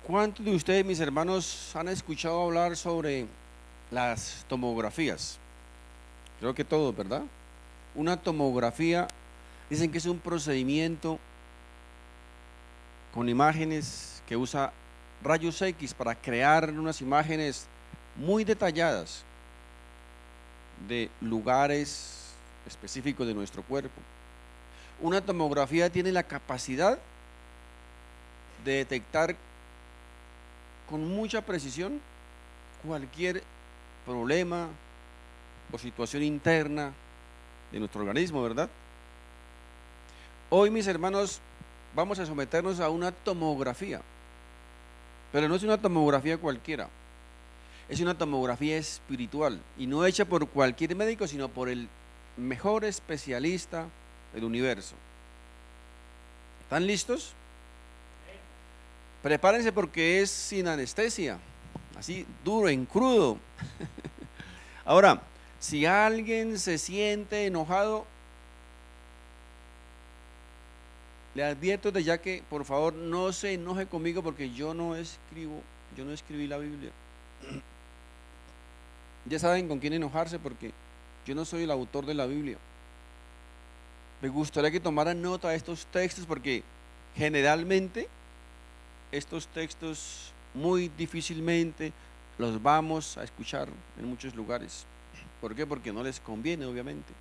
¿Cuántos de ustedes, mis hermanos, han escuchado hablar sobre las tomografías? Creo que todos, ¿verdad? Una tomografía, dicen que es un procedimiento con imágenes que usa rayos X para crear unas imágenes muy detalladas de lugares específicos de nuestro cuerpo. Una tomografía tiene la capacidad de detectar con mucha precisión cualquier problema o situación interna de nuestro organismo, ¿verdad? Hoy, mis hermanos, vamos a someternos a una tomografía, pero no es una tomografía cualquiera, es una tomografía espiritual y no hecha por cualquier médico, sino por el mejor especialista del universo. ¿Están listos? Prepárense porque es sin anestesia, así duro, en crudo. Ahora, si alguien se siente enojado, le advierto de ya que por favor no se enoje conmigo porque yo no escribí la Biblia. Ya saben con quién enojarse porque yo no soy el autor de la Biblia. Me gustaría que tomaran nota de estos textos porque generalmente estos textos muy difícilmente los vamos a escuchar en muchos lugares. ¿Por qué? Porque no les conviene, obviamente.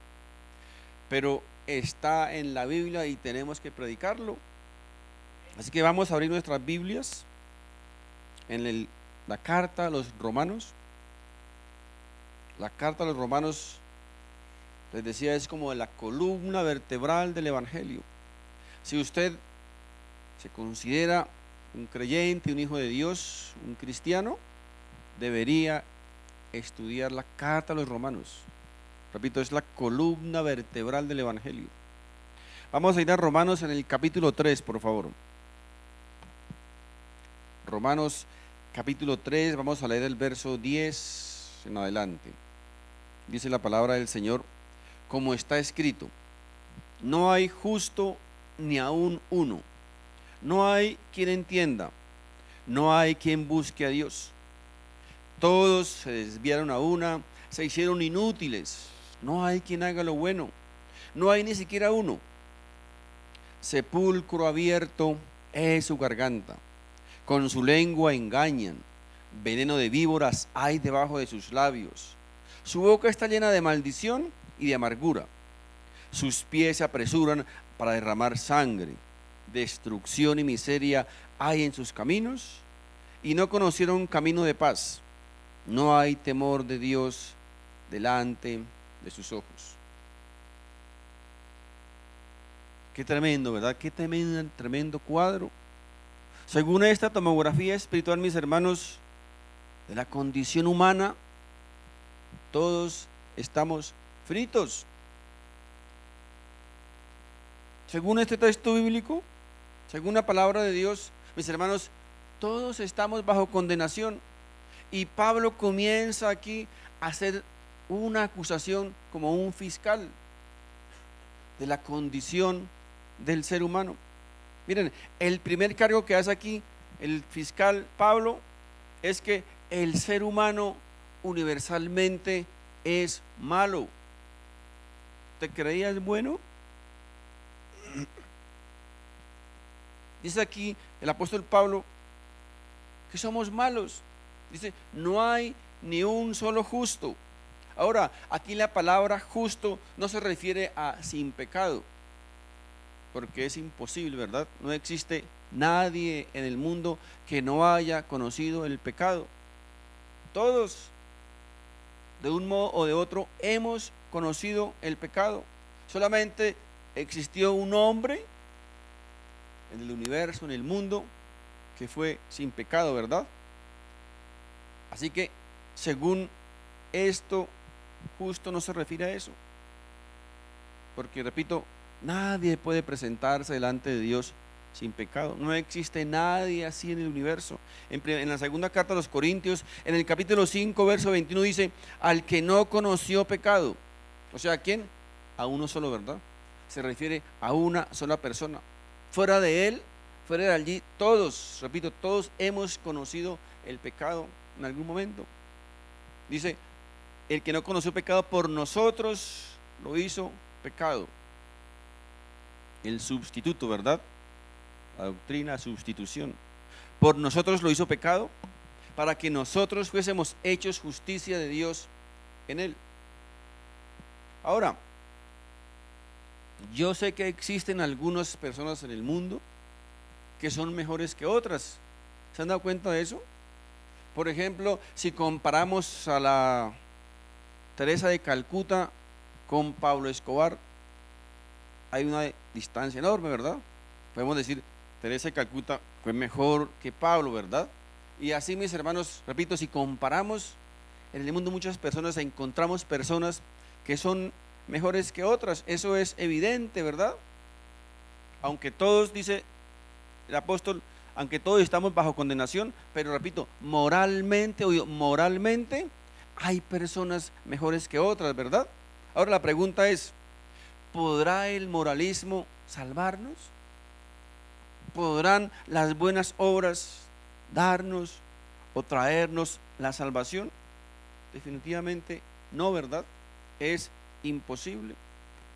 Pero está en la Biblia y tenemos que predicarlo. Así que vamos a abrir nuestras Biblias en la carta a los Romanos. La carta a los Romanos, les decía, es como la columna vertebral del Evangelio. Si usted se considera un creyente, un hijo de Dios, un cristiano, debería estudiar la carta a los Romanos. Repito, es la columna vertebral del Evangelio. Vamos a ir a Romanos en el capítulo 3, por favor. Romanos capítulo 3, vamos a leer el verso 10 en adelante. Dice la palabra del Señor, como está escrito: no hay justo ni aun uno, no hay quien entienda, no hay quien busque a Dios. Todos se desviaron a una, se hicieron inútiles, no hay quien haga lo bueno, no hay ni siquiera uno. Sepulcro abierto es su garganta, con su lengua engañan, veneno de víboras hay debajo de sus labios. Su boca está llena de maldición y de amargura. Sus pies se apresuran para derramar sangre. Destrucción y miseria hay en sus caminos, y no conocieron camino de paz. No hay temor de Dios delante de sus ojos. Qué tremendo, ¿verdad? Qué tremendo cuadro. Según esta tomografía espiritual, mis hermanos, de la condición humana, todos estamos fritos. Según este texto bíblico, según la palabra de Dios, mis hermanos, todos estamos bajo condenación. Y Pablo comienza aquí a hacer una acusación como un fiscal de la condición del ser humano. Miren, el primer cargo que hace aquí el fiscal Pablo es que el ser humano universalmente es malo. ¿Te creías bueno? Dice aquí el apóstol Pablo que somos malos. Dice, no hay ni un solo justo. Ahora, aquí la palabra justo no se refiere a sin pecado, porque es imposible, ¿verdad? No existe nadie en el mundo que no haya conocido el pecado. Todos, de un modo o de otro, hemos conocido el pecado. Solamente existió un hombre en el universo, en el mundo, que fue sin pecado, ¿verdad? Así que, según esto, justo no se refiere a eso. Porque, repito, nadie puede presentarse delante de Dios sin pecado. No existe nadie así en el universo. En la segunda carta a los Corintios, en el capítulo 5, verso 21, dice, al que no conoció pecado. O sea, ¿a quién? A uno solo, ¿verdad? Se refiere a una sola persona. Fuera de él fuera de allí, todos, repito, todos hemos conocido el pecado en algún momento. Dice, el que no conoció pecado por nosotros lo hizo pecado. El sustituto, ¿verdad? La doctrina, sustitución. Por nosotros lo hizo pecado, para que nosotros fuésemos hechos justicia de Dios en él. Ahora, yo sé que existen algunas personas en el mundo que son mejores que otras. ¿Se han dado cuenta de eso? Por ejemplo, si comparamos a la Teresa de Calcuta con Pablo Escobar, hay una distancia enorme, ¿verdad? Podemos decir, Teresa de Calcuta fue mejor que Pablo, ¿verdad? Y así, mis hermanos, repito, si comparamos en el mundo muchas personas, encontramos personas que son mejores que otras. Eso es evidente, ¿verdad? Aunque todos, dice el apóstol, aunque todos estamos bajo condenación, pero repito, moralmente hay personas mejores que otras, ¿verdad? Ahora la pregunta es, ¿podrá el moralismo salvarnos? ¿Podrán las buenas obras darnos o traernos la salvación? Definitivamente no, ¿verdad? Es imposible.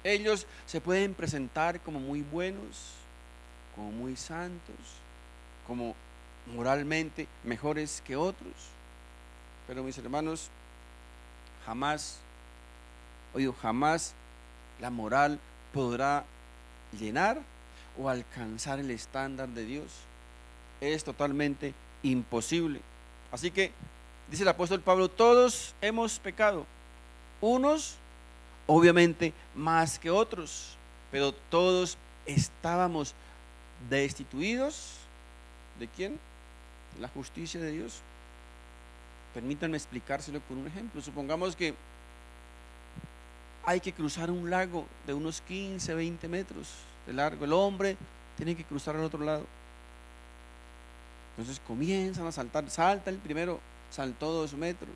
Ellos se pueden presentar como muy buenos, como muy santos, como moralmente mejores que otros, pero mis hermanos, jamás la moral podrá llenar o alcanzar el estándar de Dios. Es totalmente imposible. Así que dice el apóstol Pablo, todos hemos pecado, unos obviamente más que otros, pero todos estábamos destituidos ¿de quién? De la justicia de Dios. Permítanme explicárselo con un ejemplo. Supongamos que hay que cruzar un lago de unos 15, 20 metros de largo. El hombre tiene que cruzar al otro lado. Entonces comienzan a saltar. Salta el primero, saltó 2 metros.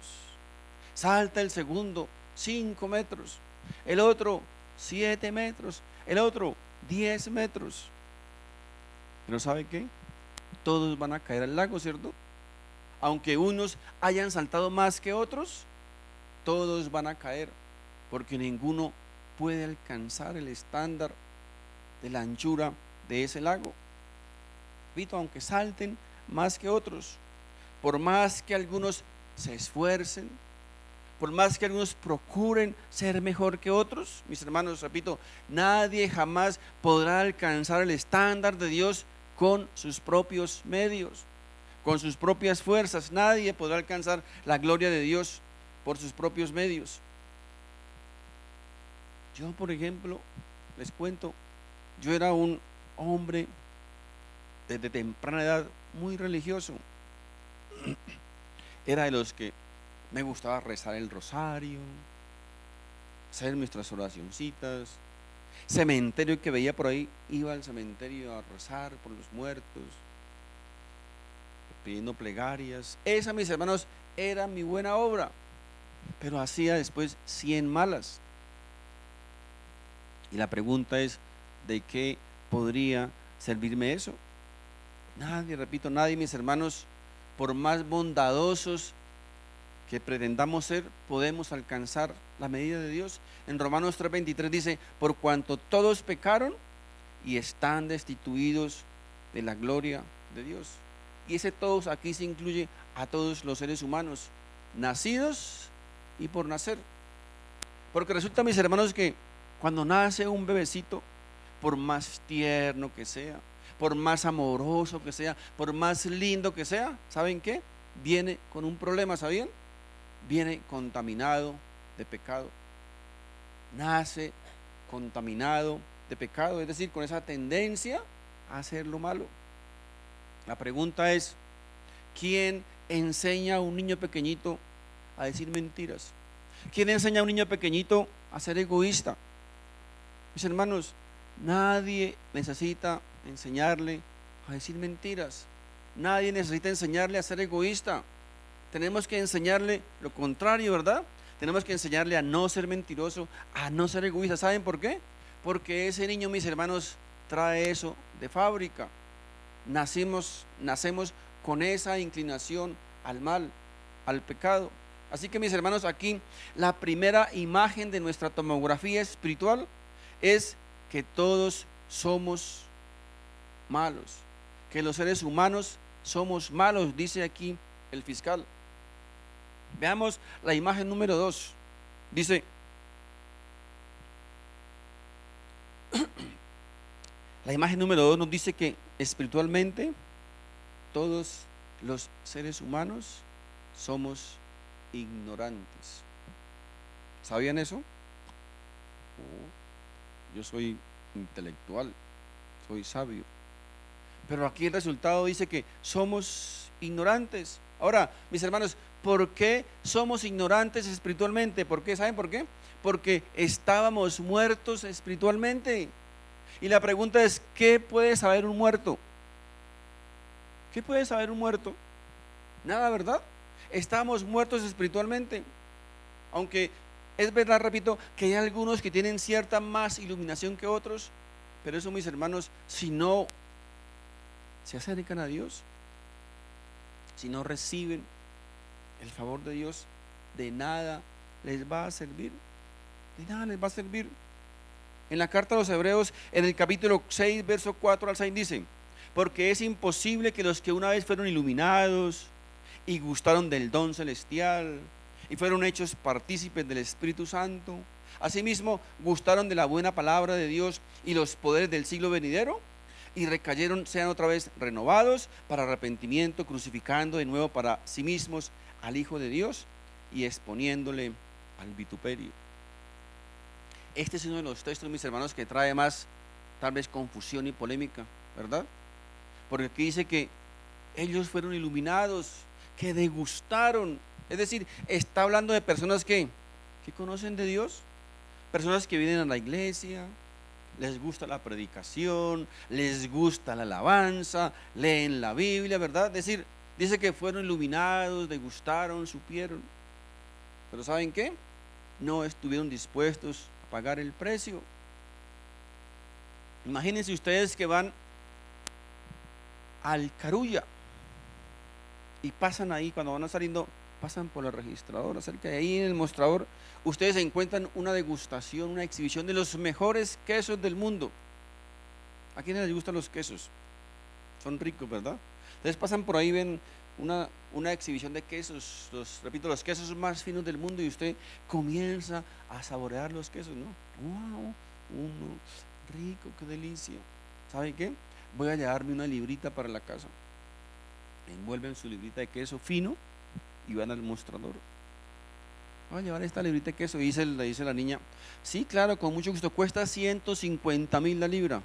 Salta el segundo, 5 metros. El otro, 7 metros. El otro, 10 metros. Pero ¿sabe qué? Todos van a caer al lago, ¿cierto? Aunque unos hayan saltado más que otros, todos van a caer, porque ninguno puede alcanzar el estándar de la anchura de ese lago. Repito, aunque salten más que otros, por más que algunos se esfuercen, por más que algunos procuren ser mejor que otros, mis hermanos, repito, nadie jamás podrá alcanzar el estándar de Dios con sus propios medios, con sus propias fuerzas. Nadie podrá alcanzar la gloria de Dios por sus propios medios. Yo, por ejemplo, les cuento, yo era un hombre desde temprana edad muy religioso. Era de los que me gustaba rezar el rosario, hacer nuestras oracioncitas. Cementerio que veía por ahí, iba al cementerio a rezar por los muertos, pidiendo plegarias. Esa, mis hermanos, era mi buena obra, pero hacía después 100 malas. Y la pregunta es, ¿de qué podría servirme eso? Nadie, repito, nadie, mis hermanos, por más bondadosos que pretendamos ser, podemos alcanzar la medida de Dios. En Romanos 3:23 dice, por cuanto todos pecaron y están destituidos de la gloria de Dios. Y ese todos aquí se incluye a todos los seres humanos, nacidos y por nacer. Porque resulta, mis hermanos, que cuando nace un bebecito, por más tierno que sea, por más amoroso que sea, por más lindo que sea, ¿saben qué? Viene con un problema, ¿sabían? Viene contaminado de pecado. Nace contaminado de pecado, es decir, con esa tendencia a hacer lo malo. La pregunta es, ¿quién enseña a un niño pequeñito a decir mentiras? ¿Quién enseña a un niño pequeñito a ser egoísta? Mis hermanos, nadie necesita enseñarle a decir mentiras. Nadie necesita enseñarle a ser egoísta. Tenemos que enseñarle lo contrario, ¿verdad? Tenemos que enseñarle a no ser mentiroso, a no ser egoísta. ¿Saben por qué? Porque ese niño, mis hermanos, trae eso de fábrica. nacemos con esa inclinación al mal, al pecado. Así que mis hermanos, aquí la primera imagen de nuestra tomografía espiritual es que todos somos malos, que los seres humanos somos malos, dice aquí el fiscal. Veamos la imagen número 2. Dice, la imagen número 2 nos dice que espiritualmente todos los seres humanos somos ignorantes. ¿Sabían eso? Yo soy intelectual, soy sabio. Pero aquí el resultado dice que somos ignorantes. Ahora, mis hermanos, ¿por qué somos ignorantes espiritualmente? ¿Por qué? ¿Saben por qué? Porque estábamos muertos espiritualmente. Y la pregunta es, ¿qué puede saber un muerto? ¿Qué puede saber un muerto? Nada, ¿verdad? Estamos muertos espiritualmente. Aunque es verdad, repito, que hay algunos que tienen cierta más iluminación que otros, pero eso, mis hermanos, si no se acercan a Dios, si no reciben el favor de Dios, de nada les va a servir. De nada les va a servir. En la carta a los Hebreos, en el capítulo 6, verso 4 al 6 dice: porque es imposible que los que una vez fueron iluminados y gustaron del don celestial y fueron hechos partícipes del Espíritu Santo, asimismo gustaron de la buena palabra de Dios y los poderes del siglo venidero, y recayeron, sean otra vez renovados para arrepentimiento, crucificando de nuevo para sí mismos al Hijo de Dios y exponiéndole al vituperio. Este es uno de los textos, mis hermanos, que trae más tal vez confusión y polémica, ¿verdad? Porque aquí dice que ellos fueron iluminados, que degustaron. Es decir, está hablando de personas que conocen de Dios, personas que vienen a la iglesia, les gusta la predicación, les gusta la alabanza, leen la Biblia, ¿verdad? Es decir, dice que fueron iluminados, degustaron, supieron. Pero ¿saben qué? No estuvieron dispuestos a pagar el precio. Imagínense ustedes que van al Carulla y pasan ahí, cuando van saliendo, pasan por la registradora, cerca de ahí en el mostrador, ustedes encuentran una degustación, una exhibición de los mejores quesos del mundo. ¿A quiénes les gustan los quesos? Son ricos, ¿verdad? Entonces pasan por ahí, ven una exhibición de quesos, repito, los quesos más finos del mundo, y usted comienza a saborear los quesos, ¿no? ¡Wow! Uno rico, qué delicia. ¿Sabe qué? Voy a llevarme una librita para la casa. Envuelven su librita de queso fino y van al mostrador. Voy a llevar esta librita de queso. Y le dice la niña: sí, claro, con mucho gusto. Cuesta 150,000 la libra.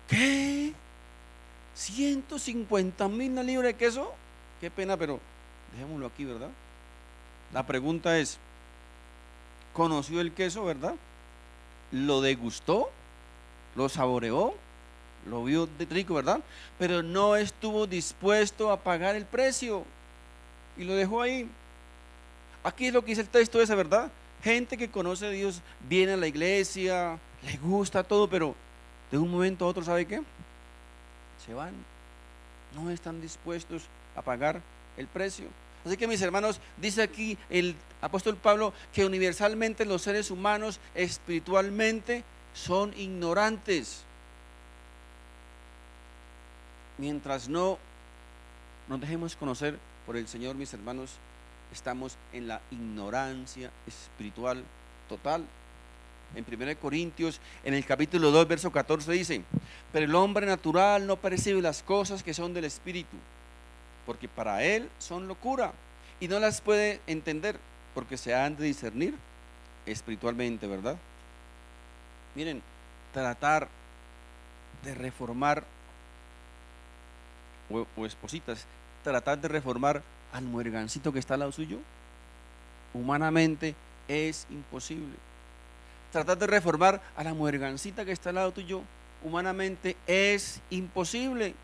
¿Qué? ¿150,000 la libra de queso? Qué pena, pero dejémoslo aquí, ¿verdad? La pregunta es: ¿conoció el queso, verdad? ¿Lo degustó? ¿Lo saboreó? Lo vio rico, ¿verdad? Pero no estuvo dispuesto a pagar el precio y lo dejó ahí. Aquí es lo que dice el texto ese, ¿verdad? Gente que conoce a Dios, viene a la iglesia, le gusta todo, pero de un momento a otro, ¿sabe qué? Se van, no están dispuestos a pagar el precio. Así que, mis hermanos, dice aquí el apóstol Pablo que universalmente los seres humanos espiritualmente son ignorantes. Mientras no nos dejemos conocer por el Señor, mis hermanos, estamos en la ignorancia espiritual total. En 1 Corintios, en el capítulo 2, verso 14 dice: pero el hombre natural no percibe las cosas que son del Espíritu, porque para él son locura, y no las puede entender, porque se han de discernir espiritualmente, ¿verdad? Miren, tratar de reformar o espositas, tratar de reformar al muergancito que está al lado suyo, humanamente es imposible. Tratar de reformar a la muergancita que está al lado tuyo, humanamente es imposible.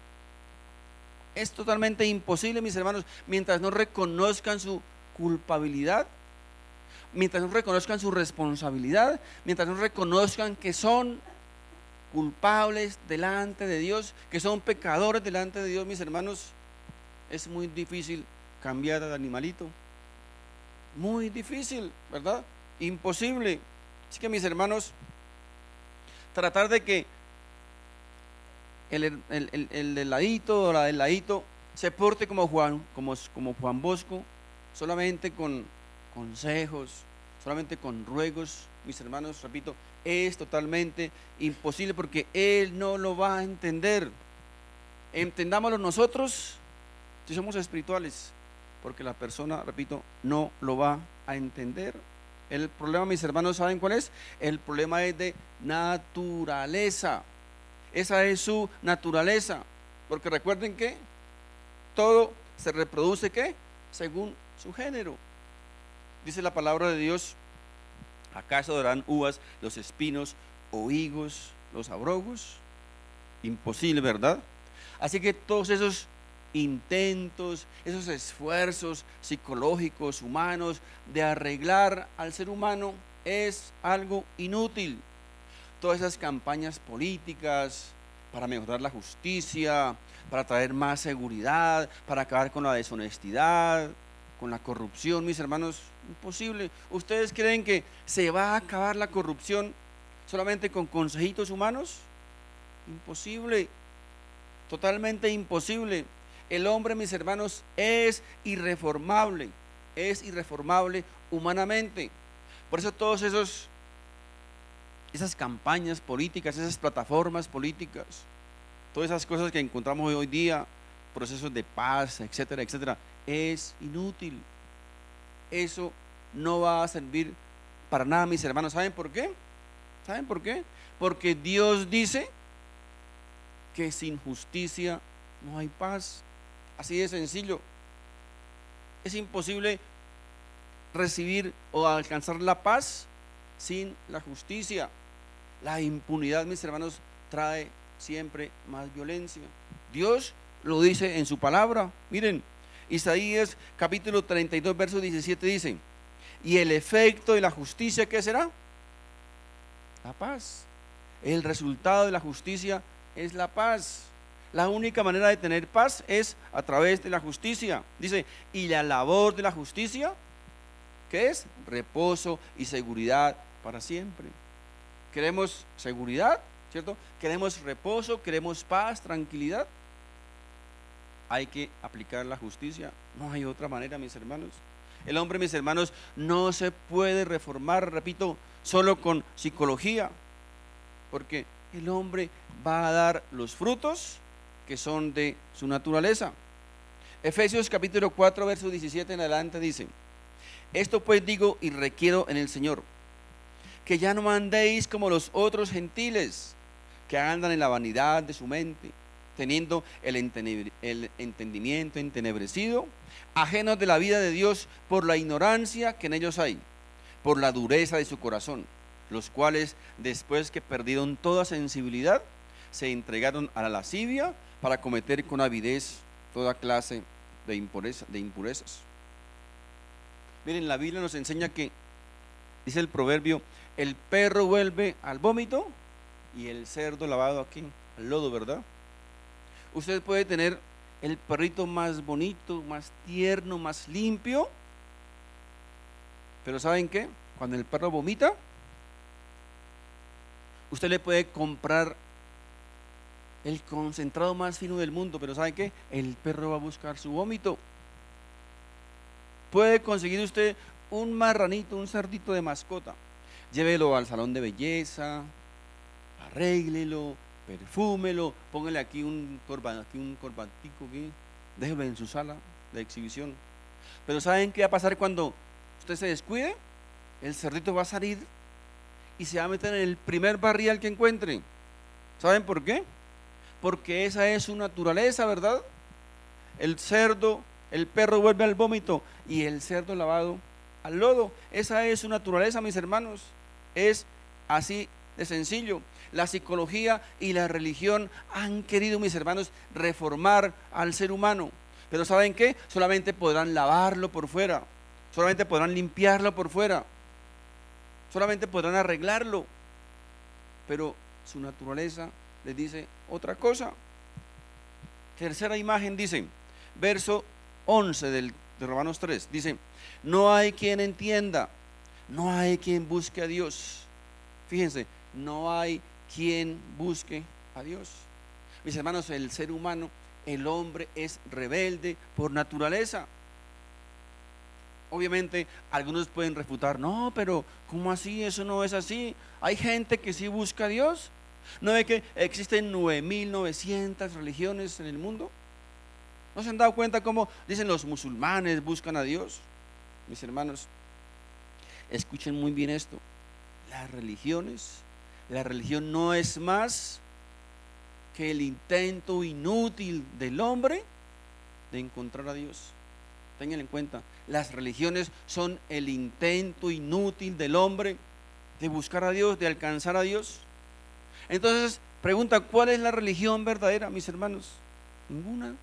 Es totalmente imposible, mis hermanos, mientras no reconozcan su culpabilidad, mientras no reconozcan su responsabilidad, mientras no reconozcan que son culpables delante de Dios, que son pecadores delante de Dios, mis hermanos, es muy difícil cambiar al animalito. Muy difícil, ¿verdad? Imposible. Así que, mis hermanos, tratar de que el del ladito o la del ladito se porte como Juan Bosco, solamente con consejos, solamente con ruegos, mis hermanos, repito, es totalmente imposible porque él no lo va a entender. Entendámoslo nosotros si somos espirituales, porque la persona, repito, no lo va a entender. El problema, mis hermanos, ¿saben cuál es? El problema es de naturaleza. Esa es su naturaleza, porque recuerden que todo se reproduce, ¿qué? Según su género. Dice la palabra de Dios: ¿acaso darán uvas los espinos o higos los abrojos? Imposible, ¿verdad? Así que todos esos intentos, esos esfuerzos psicológicos, humanos, de arreglar al ser humano es algo inútil. Todas esas campañas políticas para mejorar la justicia, para traer más seguridad, para acabar con la deshonestidad, con la corrupción, mis hermanos, imposible. ¿Ustedes creen que se va a acabar la corrupción solamente con consejitos humanos? Imposible, totalmente imposible. El hombre, mis hermanos, es irreformable humanamente. Por eso todos esas campañas políticas, esas plataformas políticas, todas esas cosas que encontramos hoy día, procesos de paz, etcétera, etcétera, es inútil. Eso no va a servir para nada, mis hermanos. ¿Saben por qué? ¿Saben por qué? Porque Dios dice que sin justicia no hay paz. Así de sencillo. Es imposible recibir o alcanzar la paz sin la justicia. La impunidad, mis hermanos, trae siempre más violencia. Dios lo dice en su palabra. Miren, Isaías capítulo 32, verso 17 dice: y el efecto de la justicia, ¿qué será? La paz. El resultado de la justicia es la paz. La única manera de tener paz es a través de la justicia. Dice, y la labor de la justicia, ¿qué es? Reposo y seguridad para siempre. Queremos seguridad, ¿cierto? Queremos reposo, queremos paz, tranquilidad. Hay que aplicar la justicia. No hay otra manera, mis hermanos. El hombre, mis hermanos, no se puede reformar, repito, solo con psicología, porque el hombre va a dar los frutos que son de su naturaleza. Efesios capítulo 4, verso 17 en adelante dice: esto pues digo y requiero en el Señor, que ya no andéis como los otros gentiles, que andan en la vanidad de su mente, teniendo el entendimiento entenebrecido, ajenos de la vida de Dios por la ignorancia que en ellos hay, por la dureza de su corazón, los cuales, después que perdieron toda sensibilidad, se entregaron a la lascivia para cometer con avidez toda clase de impurezas. Miren, la Biblia nos enseña que, dice el proverbio, el perro vuelve al vómito y el cerdo lavado aquí al lodo, ¿verdad? Usted puede tener el perrito más bonito, más tierno, más limpio, pero ¿saben qué? Cuando el perro vomita, usted le puede comprar el concentrado más fino del mundo, pero ¿saben qué? El perro va a buscar su vómito. Puede conseguir usted un marranito, un cerdito de mascota, llévelo al salón de belleza, arréglelo, perfúmelo, póngale aquí un corbatico, déjelo en su sala de exhibición. Pero ¿saben qué va a pasar cuando usted se descuide? El cerdito va a salir y se va a meter en el primer barrial que encuentre. ¿Saben por qué? Porque esa es su naturaleza, ¿verdad? El perro vuelve al vómito y el cerdo lavado al lodo. Esa es su naturaleza, mis hermanos. Es así de sencillo. La psicología y la religión han querido, mis hermanos, reformar al ser humano. Pero ¿saben qué? Solamente podrán lavarlo por fuera, solamente podrán limpiarlo por fuera, solamente podrán arreglarlo. Pero su naturaleza les dice otra cosa. Tercera imagen dice, verso 11 de Romanos 3, dice, no hay quien entienda, no hay quien busque a Dios. Fíjense, no hay quien busque a Dios. Mis hermanos, el ser humano, el hombre es rebelde por naturaleza. Obviamente algunos pueden refutar, no, pero ¿cómo así? Eso no es así. Hay gente que sí busca a Dios. ¿No ve que existen 9.900 religiones en el mundo? ¿No se han dado cuenta cómo dicen los musulmanes buscan a Dios? Mis hermanos, escuchen muy bien esto. La religión no es más que el intento inútil del hombre de encontrar a Dios. Tengan en cuenta, las religiones son el intento inútil del hombre de buscar a Dios, de alcanzar a Dios. Entonces, pregunta, ¿cuál es la religión verdadera, mis hermanos? Ninguna.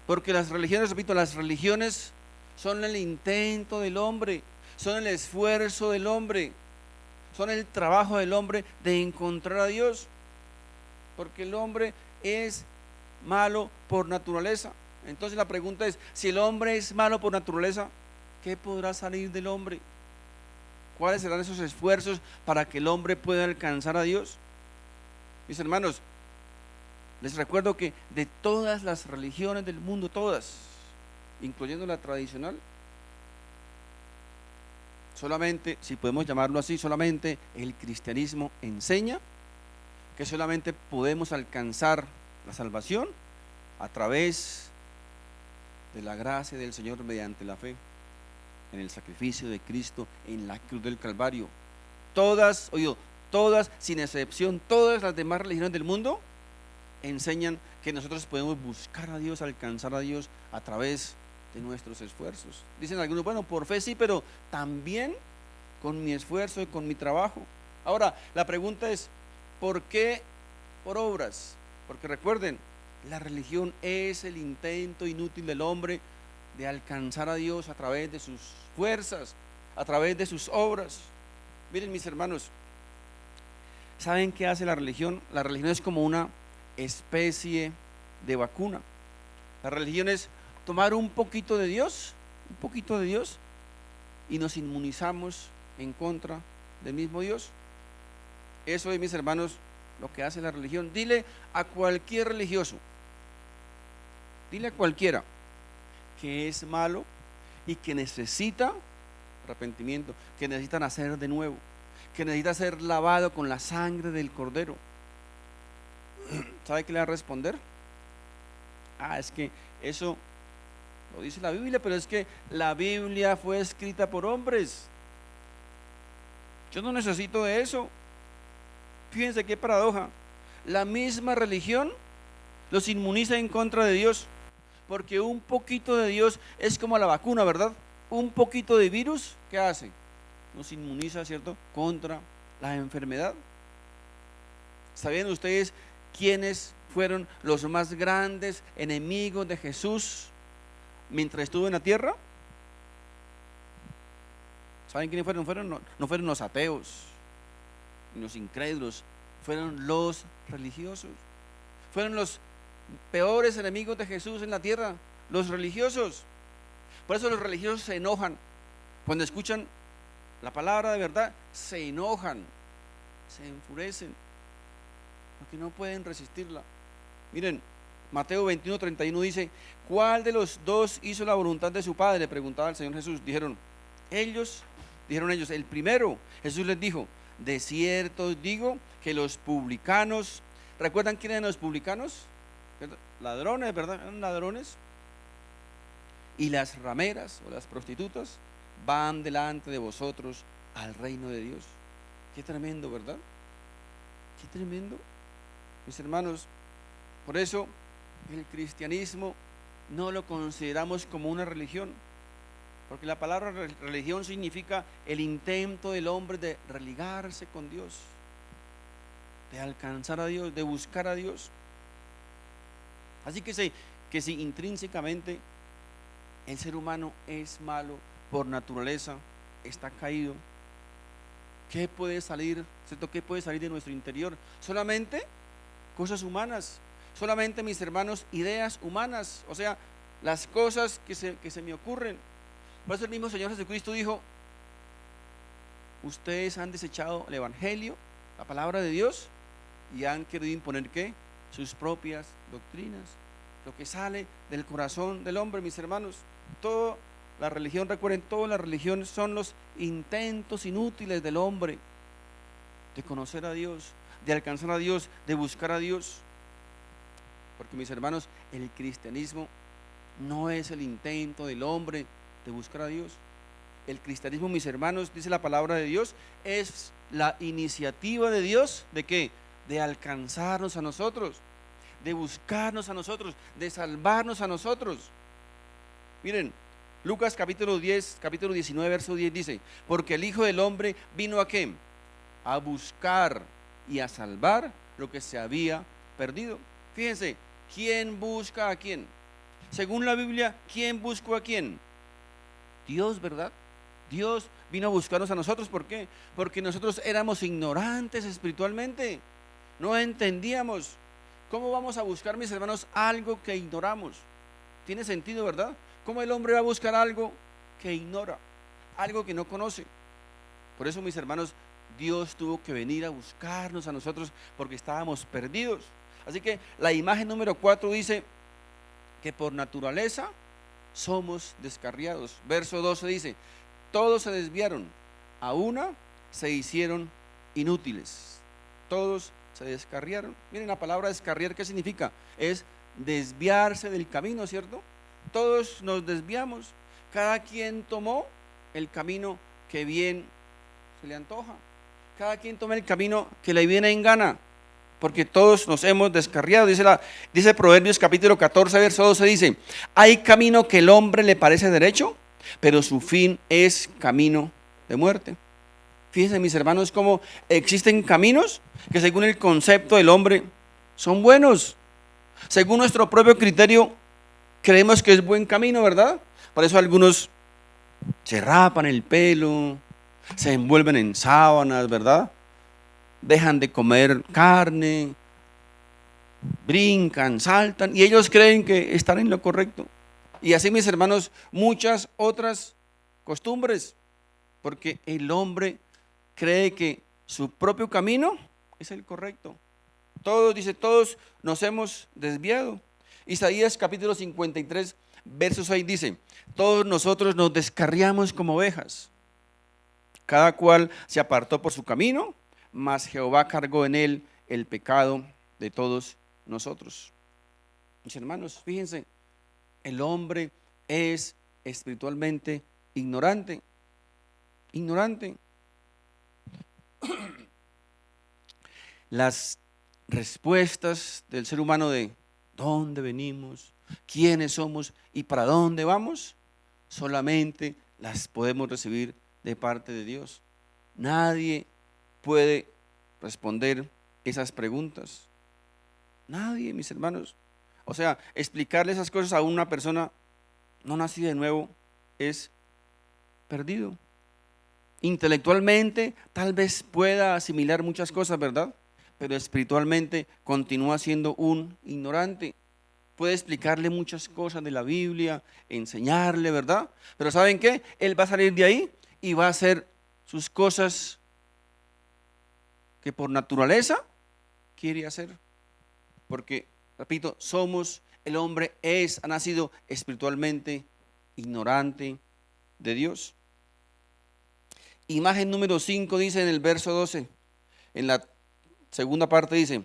Porque las religiones, repito, las religiones son el intento del hombre, son el esfuerzo del hombre, son el trabajo del hombre de encontrar a Dios. Porque el hombre es malo por naturaleza. Entonces la pregunta es, si el hombre es malo por naturaleza, ¿qué podrá salir del hombre? ¿Cuáles serán esos esfuerzos para que el hombre pueda alcanzar a Dios? Mis hermanos, les recuerdo que de todas las religiones del mundo, todas, incluyendo la tradicional, solamente, si podemos llamarlo así, solamente el cristianismo enseña que solamente podemos alcanzar la salvación a través de la gracia del Señor mediante la fe en el sacrificio de Cristo en la cruz del Calvario. Todas, sin excepción, todas las demás religiones del mundo enseñan que nosotros podemos buscar a Dios, alcanzar a Dios a través de nuestros esfuerzos. Dicen algunos, bueno, por fe sí, pero también con mi esfuerzo y con mi trabajo. Ahora, la pregunta es, ¿por qué por obras? Porque recuerden, la religión es el intento inútil del hombre de alcanzar a Dios a través de sus fuerzas, a través de sus obras. Miren, mis hermanos, ¿saben qué hace la religión? La religión es como una especie de vacuna. La religión es tomar un poquito de Dios, y nos inmunizamos en contra del mismo Dios. Eso es, mis hermanos, lo que hace la religión. Dile a cualquier religioso, dile a cualquiera que es malo y que necesita arrepentimiento, que necesita nacer de nuevo, que necesita ser lavado con la sangre del Cordero. ¿Sabe qué le va a responder? Es que eso lo dice la Biblia, pero es que la Biblia fue escrita por hombres. Yo no necesito de eso. Fíjense qué paradoja. La misma religión los inmuniza en contra de Dios, porque un poquito de Dios es como la vacuna, ¿verdad? Un poquito de virus, ¿qué hace? Nos inmuniza, ¿cierto?, contra la enfermedad. ¿Sabían ustedes quiénes fueron los más grandes enemigos de Jesús mientras estuvo en la tierra? ¿Saben quiénes fueron? No fueron los ateos, los incrédulos, fueron los religiosos. Fueron los peores enemigos de Jesús en la tierra, los religiosos. Por eso los religiosos se enojan cuando escuchan la palabra de verdad, se enojan, se enfurecen, porque no pueden resistirla. Miren, Mateo 21:31 dice, ¿cuál de los dos hizo la voluntad de su padre?, le preguntaba al Señor Jesús. Dijeron ellos, el primero. Jesús les dijo, de cierto os digo que los publicanos, ¿recuerdan quiénes eran los publicanos? Ladrones, ¿verdad? Eran ladrones. Y las rameras o las prostitutas van delante de vosotros al reino de Dios. Qué tremendo, ¿verdad? Qué tremendo. Mis hermanos, por eso el cristianismo no lo consideramos como una religión, porque la palabra religión significa el intento del hombre de religarse con Dios, de alcanzar a Dios, de buscar a Dios. Así que si intrínsecamente el ser humano es malo por naturaleza, está caído, ¿qué puede salir, cierto? ¿Qué puede salir de nuestro interior? Solamente cosas humanas, solamente, mis hermanos, ideas humanas, o sea, las cosas que se me ocurren. Por eso el mismo Señor Jesucristo dijo: ustedes han desechado el Evangelio, la palabra de Dios, y han querido imponer ¿qué? Sus propias doctrinas. Lo que sale del corazón del hombre, mis hermanos. Toda la religión, recuerden, toda la religión son los intentos inútiles del hombre de conocer a Dios, de alcanzar a Dios, de buscar a Dios. Porque, mis hermanos, el cristianismo no es el intento del hombre de buscar a Dios. El cristianismo, mis hermanos, dice la palabra de Dios, es la iniciativa de Dios, ¿de qué? De alcanzarnos a nosotros, de buscarnos a nosotros, de salvarnos a nosotros. Miren, Lucas capítulo 10, capítulo 19, verso 10 dice: porque el Hijo del Hombre vino ¿a qué? A buscar y a salvar lo que se había perdido. Fíjense, ¿quién busca a quién? Según la Biblia, ¿quién buscó a quién? Dios, ¿verdad? Dios vino a buscarnos a nosotros. ¿Por qué? Porque nosotros éramos ignorantes espiritualmente, no entendíamos. ¿Cómo vamos a buscar, mis hermanos, algo que ignoramos? Tiene sentido, ¿verdad? ¿Cómo el hombre va a buscar algo que ignora, algo que no conoce? Por eso, mis hermanos, Dios tuvo que venir a buscarnos a nosotros, porque estábamos perdidos. Así que la imagen número 4 dice que por naturaleza somos descarriados. Verso 12 dice: todos se desviaron, a una se hicieron inútiles. Todos se descarriaron. Miren, la palabra descarriar, ¿qué significa? Es desviarse del camino, ¿cierto? Todos nos desviamos. Cada quien tomó el camino que bien se le antoja. Cada quien toma el camino que le viene en gana, porque todos nos hemos descarriado. Dice Proverbios capítulo 14, verso 12, dice: hay camino que el hombre le parece derecho, pero su fin es camino de muerte. Fíjense, mis hermanos, cómo existen caminos que según el concepto del hombre son buenos. Según nuestro propio criterio creemos que es buen camino, ¿verdad? Por eso algunos se rapan el pelo, se envuelven en sábanas, ¿verdad? Dejan de comer carne, brincan, saltan, y ellos creen que están en lo correcto. Y así, mis hermanos, muchas otras costumbres, porque el hombre cree que su propio camino es el correcto. Todos, dice, todos nos hemos desviado. Isaías capítulo 53, verso 6 dice: todos nosotros nos descarriamos como ovejas, cada cual se apartó por su camino, mas Jehová cargó en él el pecado de todos nosotros. Mis hermanos, fíjense, el hombre es espiritualmente ignorante. Ignorante. Las respuestas del ser humano de dónde venimos, quiénes somos y para dónde vamos, solamente las podemos recibir de parte de Dios. Nadie puede responder esas preguntas. Nadie, mis hermanos. O sea, explicarle esas cosas a una persona no nacida de nuevo es perdido. Intelectualmente tal vez pueda asimilar muchas cosas, ¿verdad? Pero espiritualmente continúa siendo un ignorante. Puede explicarle muchas cosas de la Biblia, enseñarle, ¿verdad? Pero ¿saben qué? Él va a salir de ahí y va a hacer sus cosas que por naturaleza quiere hacer. Porque, repito, el hombre ha nacido espiritualmente ignorante de Dios. Imagen número 5 dice en el verso 12, en la segunda parte dice: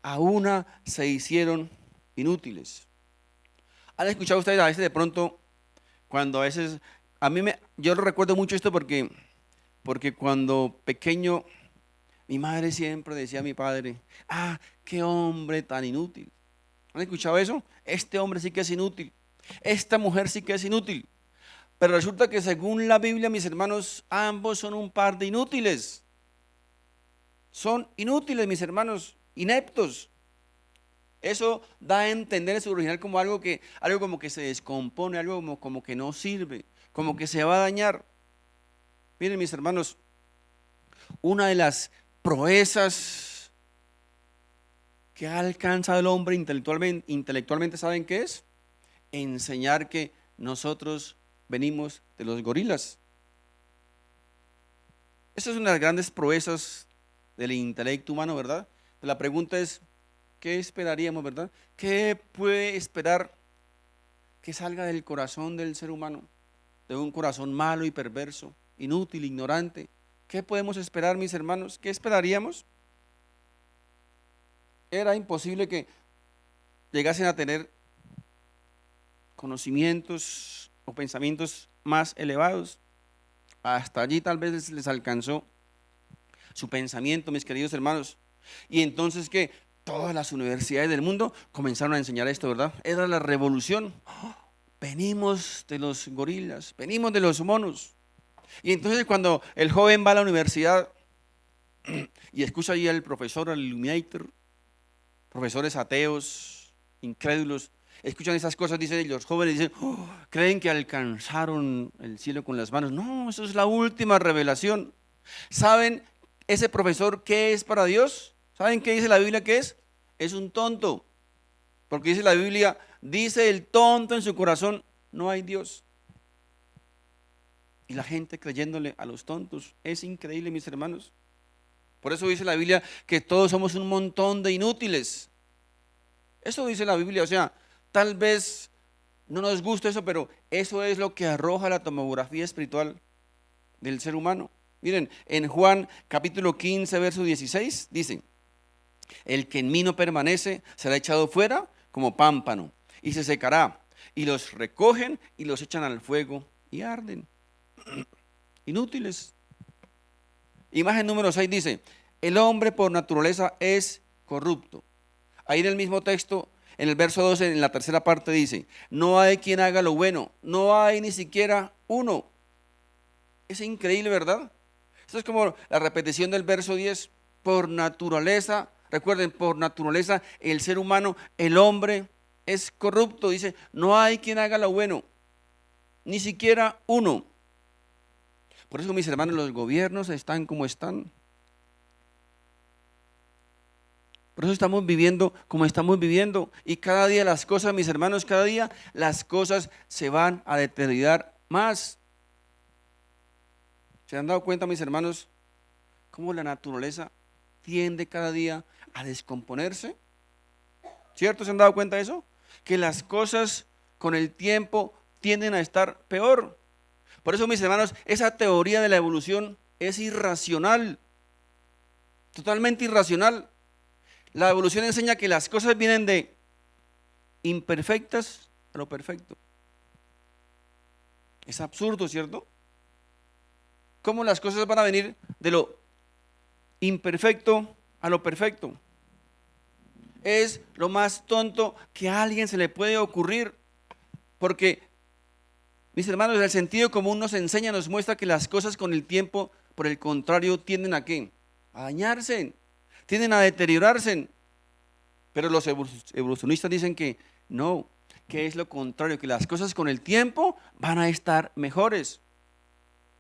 a una se hicieron inútiles. ¿Han escuchado ustedes a veces de pronto, cuando a veces, yo lo recuerdo mucho esto porque cuando pequeño, mi madre siempre decía a mi padre: qué hombre tan inútil. ¿Han escuchado eso? Este hombre sí que es inútil, esta mujer sí que es inútil. Pero resulta que según la Biblia, mis hermanos, ambos son un par de inútiles. Son inútiles, mis hermanos, ineptos. Eso da a entender en su original como algo como que se descompone, algo como que no sirve, como que se va a dañar. Miren, mis hermanos, una de las proezas que ha alcanzado el hombre intelectualmente, ¿saben qué es? Enseñar que nosotros venimos de los gorilas. Esa es una de las grandes proezas del intelecto humano, ¿verdad? La pregunta es, ¿qué esperaríamos, verdad? ¿Qué puede esperar que salga del corazón del ser humano? De un corazón malo y perverso, inútil, ignorante. ¿Qué podemos esperar, mis hermanos? ¿Qué esperaríamos? Era imposible que llegasen a tener conocimientos o pensamientos más elevados. Hasta allí tal vez les alcanzó su pensamiento, mis queridos hermanos. Y entonces que todas las universidades del mundo comenzaron a enseñar esto, ¿verdad? Era la revolución. Venimos de los gorilas, venimos de los monos. Y entonces cuando el joven va a la universidad y escucha ahí al profesor, al illuminator, profesores ateos, incrédulos, escuchan esas cosas, dicen los jóvenes, dicen, creen que alcanzaron el cielo con las manos. No, eso es la última revelación. ¿Saben ese profesor qué es para Dios? ¿Saben qué dice la Biblia que es? Es un tonto. Porque dice la Biblia, dice el tonto en su corazón, no hay Dios. Y la gente creyéndole a los tontos. Es increíble, mis hermanos. Por eso dice la Biblia que todos somos un montón de inútiles. Eso dice la Biblia, o sea, tal vez no nos gusta eso, pero eso es lo que arroja la tomografía espiritual del ser humano. Miren, en Juan capítulo 15, verso 16, dice, el que en mí no permanece será echado fuera como pámpano y se secará, y los recogen y los echan al fuego y arden. Inútiles. Imagen número 6 dice, el hombre por naturaleza es corrupto. Ahí en el mismo texto, en el verso 12, en la tercera parte dice, no hay quien haga lo bueno, no hay ni siquiera uno. Es increíble, ¿verdad? Esto es como la repetición del verso 10. Por naturaleza, recuerden, por naturaleza el ser humano, el hombre es corrupto. Dice, no hay quien haga lo bueno, ni siquiera uno. Por eso, mis hermanos, los gobiernos están como están. Por eso estamos viviendo como estamos viviendo. Y cada día las cosas, mis hermanos, cada día las cosas se van a deteriorar más. ¿Se han dado cuenta, mis hermanos, cómo la naturaleza tiende cada día a descomponerse? ¿Cierto? ¿Se han dado cuenta de eso? Que las cosas con el tiempo tienden a estar peor. Por eso, mis hermanos, esa teoría de la evolución es irracional, totalmente irracional. La evolución enseña que las cosas vienen de imperfectas a lo perfecto. Es absurdo, ¿cierto? ¿Cómo las cosas van a venir de lo imperfecto a lo perfecto? Es lo más tonto que a alguien se le puede ocurrir, porque, mis hermanos, el sentido común nos enseña, nos muestra que las cosas con el tiempo, por el contrario, tienden a ¿qué? A dañarse, tienden a deteriorarse. Pero los evolucionistas dicen que no, que es lo contrario, que las cosas con el tiempo van a estar mejores.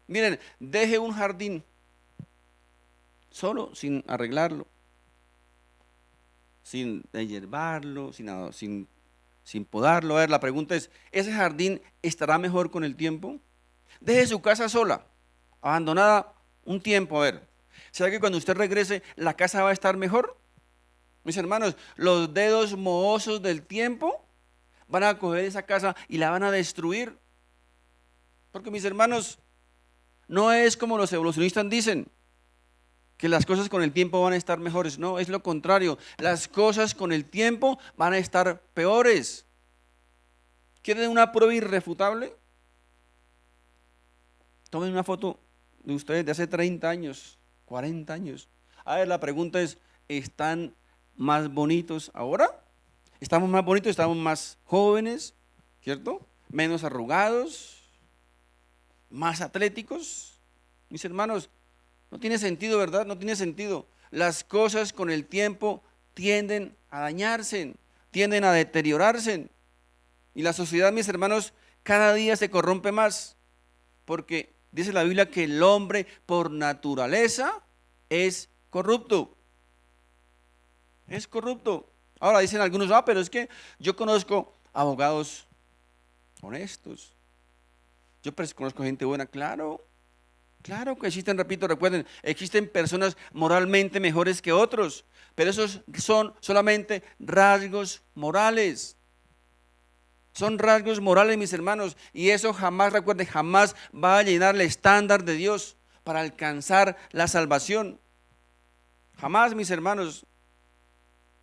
Miren, deje un jardín solo, sin arreglarlo, sin hierbarlo, sin podarlo. A ver, la pregunta es, ¿ese jardín estará mejor con el tiempo? Deje su casa sola, abandonada un tiempo, a ver, ¿será que cuando usted regrese la casa va a estar mejor? Mis hermanos, los dedos mohosos del tiempo van a coger esa casa y la van a destruir. Porque, mis hermanos, no es como los evolucionistas dicen, que las cosas con el tiempo van a estar mejores. No, es lo contrario. Las cosas con el tiempo van a estar peores. ¿Quieren una prueba irrefutable? Tomen una foto de ustedes de hace 30 años, 40 años. A ver, la pregunta es, ¿están más bonitos ahora? ¿Estamos más bonitos? ¿Estamos más jóvenes? ¿Cierto? ¿Menos arrugados? ¿Más atléticos? Mis hermanos, no tiene sentido, ¿verdad? No tiene sentido. Las cosas con el tiempo tienden a dañarse, tienden a deteriorarse. Y la sociedad, mis hermanos, cada día se corrompe más. Porque dice la Biblia que el hombre por naturaleza es corrupto. Es corrupto. Ahora dicen algunos, pero es que yo conozco abogados honestos. Yo conozco gente buena. Claro, claro que existen, repito, recuerden, existen personas moralmente mejores que otros, pero esos son solamente rasgos morales. Son rasgos morales, mis hermanos, y eso jamás, recuerden, jamás va a llenar el estándar de Dios para alcanzar la salvación. Jamás, mis hermanos.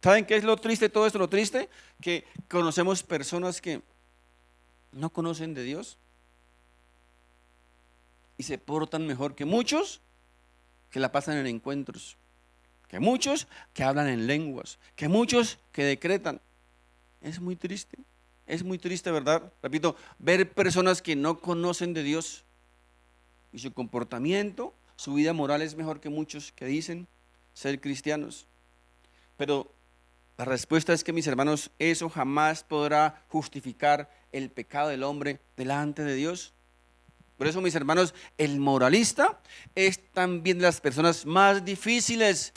¿Saben qué es lo triste de todo esto? Lo triste que conocemos personas que no conocen de Dios y se portan mejor que muchos que la pasan en encuentros, que muchos que hablan en lenguas, que muchos que decretan. Es muy triste, ¿verdad? Repito, ver personas que no conocen de Dios y su comportamiento, su vida moral es mejor que muchos que dicen ser cristianos. Pero la respuesta es que, mis hermanos, eso jamás podrá justificar el pecado del hombre delante de Dios. Por eso, mis hermanos, el moralista es también de las personas más difíciles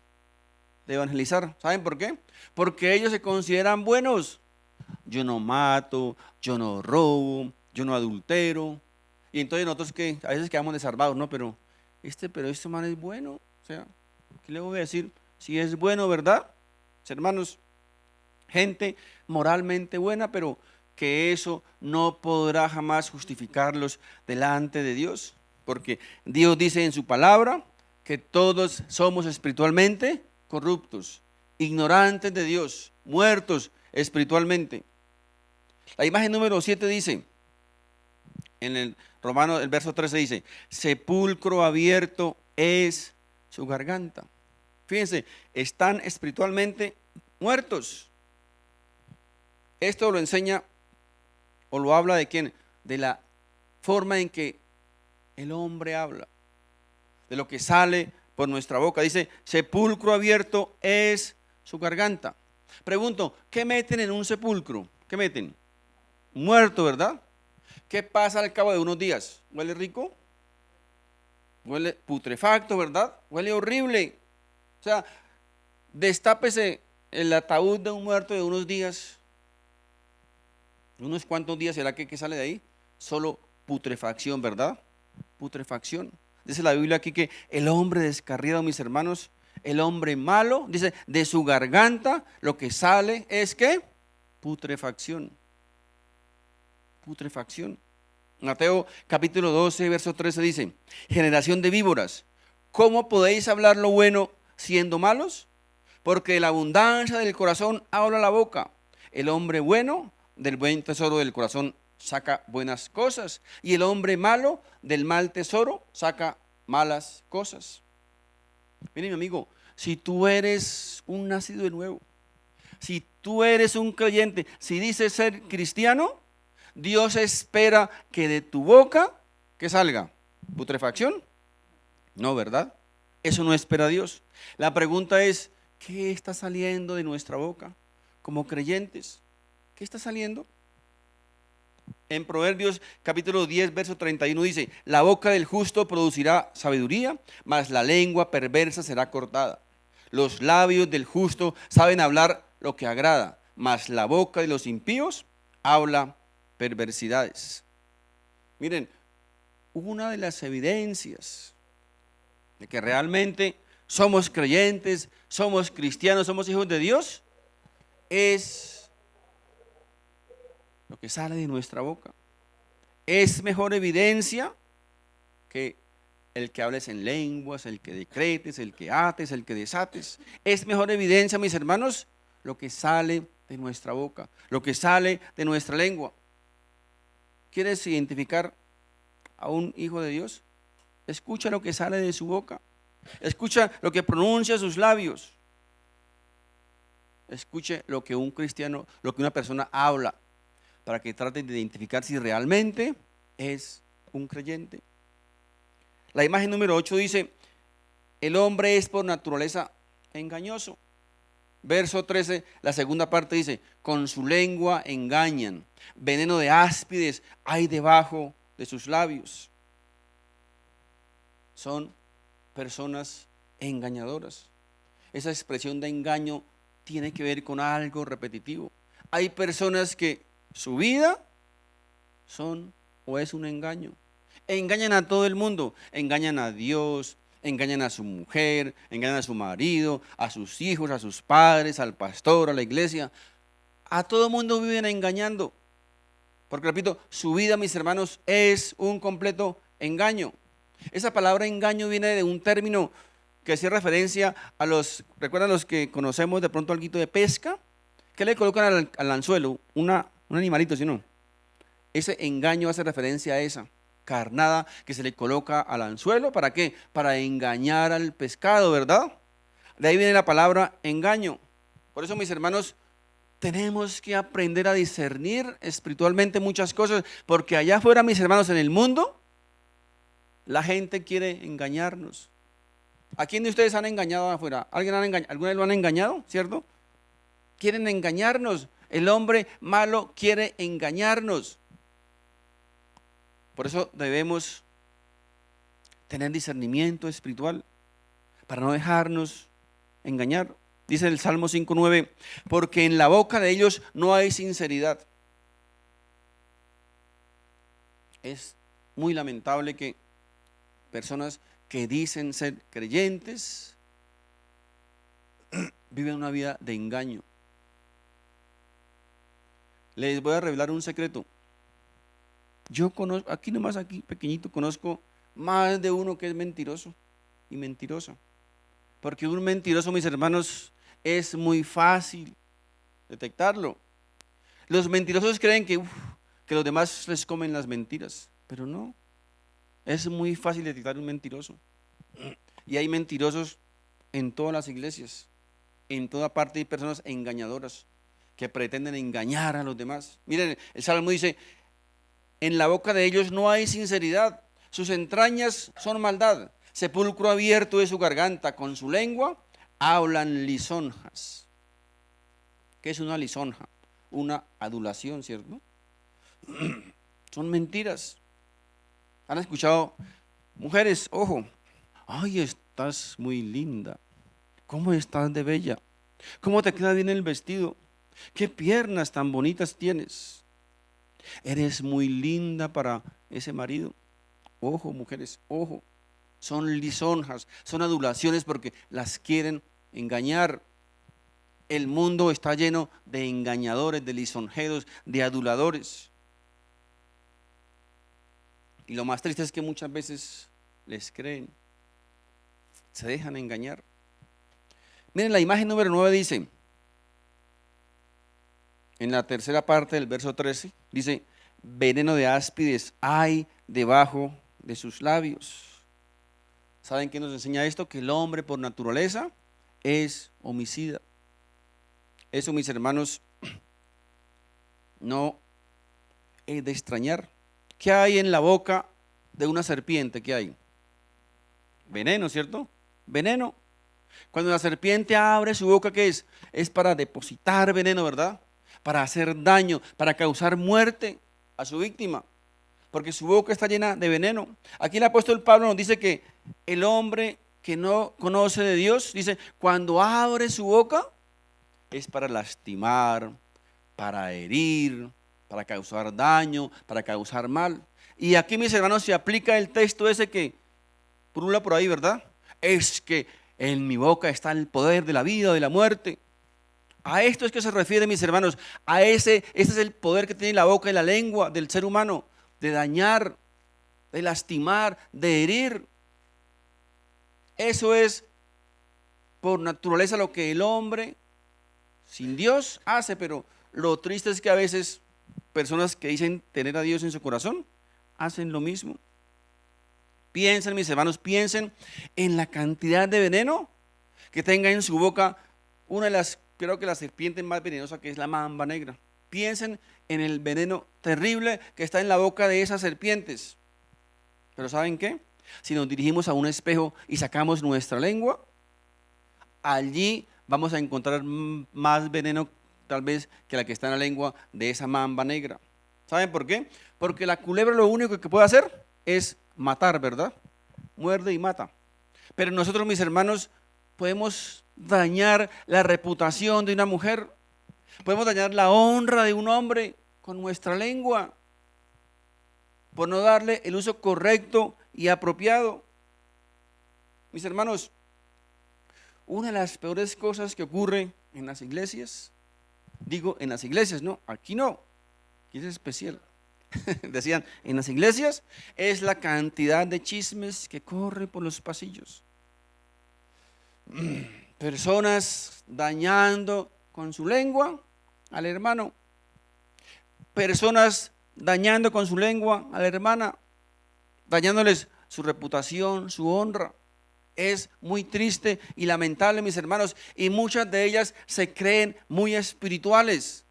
de evangelizar. ¿Saben por qué? Porque ellos se consideran buenos. Yo no mato, yo no robo, yo no adultero. Y entonces nosotros que a veces quedamos desarmados, ¿no? Pero este man es bueno. O sea, ¿qué le voy a decir? Si es bueno, ¿verdad? Hermanos, gente moralmente buena, pero que eso no podrá jamás justificarlos delante de Dios, porque Dios dice en su palabra que todos somos espiritualmente corruptos, ignorantes de Dios, muertos espiritualmente. La imagen número 7 dice, en el Romano, el verso 13 dice, sepulcro abierto es su garganta. Fíjense, están espiritualmente muertos. Esto lo enseña o lo habla de quién, de la forma en que el hombre habla, de lo que sale por nuestra boca. Dice, sepulcro abierto es su garganta. Pregunto, ¿qué meten en un sepulcro? ¿Qué meten? Muerto, ¿verdad? ¿Qué pasa al cabo de unos días? ¿Huele rico? Huele putrefacto, ¿verdad? Huele horrible. O sea, destápese el ataúd de un muerto de unos días. ¿Unos cuantos días será que sale de ahí? Solo putrefacción, ¿verdad? Putrefacción. Dice la Biblia aquí que el hombre descarriado, mis hermanos, el hombre malo, dice, de su garganta lo que sale es ¿qué? Putrefacción. Putrefacción. Mateo capítulo 12, verso 13 dice, generación de víboras, ¿cómo podéis hablar lo bueno siendo malos? Porque de la abundancia del corazón habla la boca. El hombre bueno del buen tesoro del corazón saca buenas cosas, y el hombre malo del mal tesoro saca malas cosas. Mire, mi amigo, si tú eres un nacido de nuevo, si tú eres un creyente, si dices ser cristiano, Dios espera que de tu boca, ¿qué salga? ¿Putrefacción? No, ¿verdad? Eso no espera Dios. La pregunta es, ¿qué está saliendo de nuestra boca como creyentes? ¿Qué está saliendo? En Proverbios capítulo 10, verso 31 dice, la boca del justo producirá sabiduría, mas la lengua perversa será cortada. Los labios del justo saben hablar lo que agrada, mas la boca de los impíos habla perversidades. Miren, una de las evidencias de que realmente somos creyentes, somos cristianos, somos hijos de Dios, es lo que sale de nuestra boca. Es mejor evidencia que el que hables en lenguas, el que decretes, el que ates, el que desates. Es mejor evidencia, mis hermanos, lo que sale de nuestra boca, lo que sale de nuestra lengua. ¿Quieres identificar a un hijo de Dios? Escucha lo que sale de su boca. Escucha lo que pronuncia sus labios. Escuche lo que un cristiano, lo que una persona habla, para que traten de identificar si realmente es un creyente. La imagen número 8 dice, el hombre es por naturaleza engañoso. Verso 13, la segunda parte dice, con su lengua engañan, veneno de áspides hay debajo de sus labios. Son personas engañadoras. Esa expresión de engaño tiene que ver con algo repetitivo. Hay personas que su vida son o es un engaño. Engañan a todo el mundo, engañan a Dios, engañan a su mujer, engañan a su marido, a sus hijos, a sus padres, al pastor, a la iglesia. A todo el mundo viven engañando. Porque repito, su vida, mis hermanos, es un completo engaño. Esa palabra engaño viene de un término que hacía referencia a ¿recuerdan los que conocemos de pronto algo de pesca? ¿Qué le colocan al anzuelo? Un animalito, ¿sí no? Ese engaño hace referencia a esa carnada que se le coloca al anzuelo. ¿Para qué? Para engañar al pescado, ¿verdad? De ahí viene la palabra engaño. Por eso, mis hermanos, tenemos que aprender a discernir espiritualmente muchas cosas, porque allá afuera, mis hermanos, en el mundo, la gente quiere engañarnos. ¿A quién de ustedes han engañado afuera? ¿Alguna vez lo han engañado? ¿Cierto? Quieren engañarnos. El hombre malo quiere engañarnos. Por eso debemos tener discernimiento espiritual para no dejarnos engañar. Dice el Salmo 5:9, porque en la boca de ellos no hay sinceridad. Es muy lamentable que personas que dicen ser creyentes viven una vida de engaño. Les voy a revelar un secreto. Yo conozco, aquí pequeñito, conozco más de uno que es mentiroso y mentirosa. Porque un mentiroso, mis hermanos, es muy fácil detectarlo. Los mentirosos creen que los demás les comen las mentiras, pero no. Es muy fácil detectar un mentiroso. Y hay mentirosos en todas las iglesias. En toda parte hay personas engañadoras que pretenden engañar a los demás. Miren, el Salmo dice, en la boca de ellos no hay sinceridad, sus entrañas son maldad, sepulcro abierto es su garganta, con su lengua hablan lisonjas. ¿Qué es una lisonja? Una adulación, ¿cierto? Son mentiras. ¿Han escuchado? Mujeres, ojo, ay, estás muy linda, ¿cómo estás de bella? ¿Cómo te queda bien el vestido? ¿Qué piernas tan bonitas tienes? Eres muy linda para ese marido. Ojo, mujeres, ojo. Son lisonjas, son adulaciones porque las quieren engañar. El mundo está lleno de engañadores, de lisonjeros, de aduladores. Y lo más triste es que muchas veces les creen, se dejan engañar. Miren, la imagen número 9 dice, en la tercera parte del verso 13, dice, veneno de áspides hay debajo de sus labios. ¿Saben qué nos enseña esto? Que el hombre por naturaleza es homicida. Eso, mis hermanos, no es de extrañar. ¿Qué hay en la boca de una serpiente? ¿Qué hay? Veneno, ¿cierto? Veneno. Cuando la serpiente abre su boca, ¿qué es? Es para depositar veneno, ¿verdad? Para hacer daño, para causar muerte a su víctima, porque su boca está llena de veneno. Aquí el apóstol Pablo nos dice que el hombre que no conoce de Dios, dice, cuando abre su boca es para lastimar, para herir, para causar daño, para causar mal. Y aquí, mis hermanos, se aplica el texto ese que purula por ahí, ¿verdad? Es que en mi boca está el poder de la vida o de la muerte. A esto es que se refiere, mis hermanos, este es el poder que tiene la boca y la lengua del ser humano, de dañar, de lastimar, de herir. Eso es por naturaleza lo que el hombre sin Dios hace, pero lo triste es que a veces personas que dicen tener a Dios en su corazón hacen lo mismo. Piensen, mis hermanos, piensen en la cantidad de veneno que tenga en su boca una de las, creo que la serpiente más venenosa, que es la mamba negra. Piensen en el veneno terrible que está en la boca de esas serpientes. Pero ¿saben qué? Si nos dirigimos a un espejo y sacamos nuestra lengua, allí vamos a encontrar más veneno tal vez que la que está en la lengua de esa mamba negra. ¿Saben por qué? Porque la culebra lo único que puede hacer es matar, ¿verdad? Muerde y mata. Pero nosotros, mis hermanos, podemos dañar la reputación de una mujer, podemos dañar la honra de un hombre con nuestra lengua, por no darle el uso correcto y apropiado. Mis hermanos, una de las peores cosas que ocurre en las iglesias, digo en las iglesias, no, aquí no, aquí es especial. Decían, en las iglesias es la cantidad de chismes que corre por los pasillos. Personas dañando con su lengua al hermano, personas dañando con su lengua a la hermana, dañándoles su reputación, su honra. Es muy triste y lamentable, mis hermanos, y muchas de ellas se creen muy espirituales,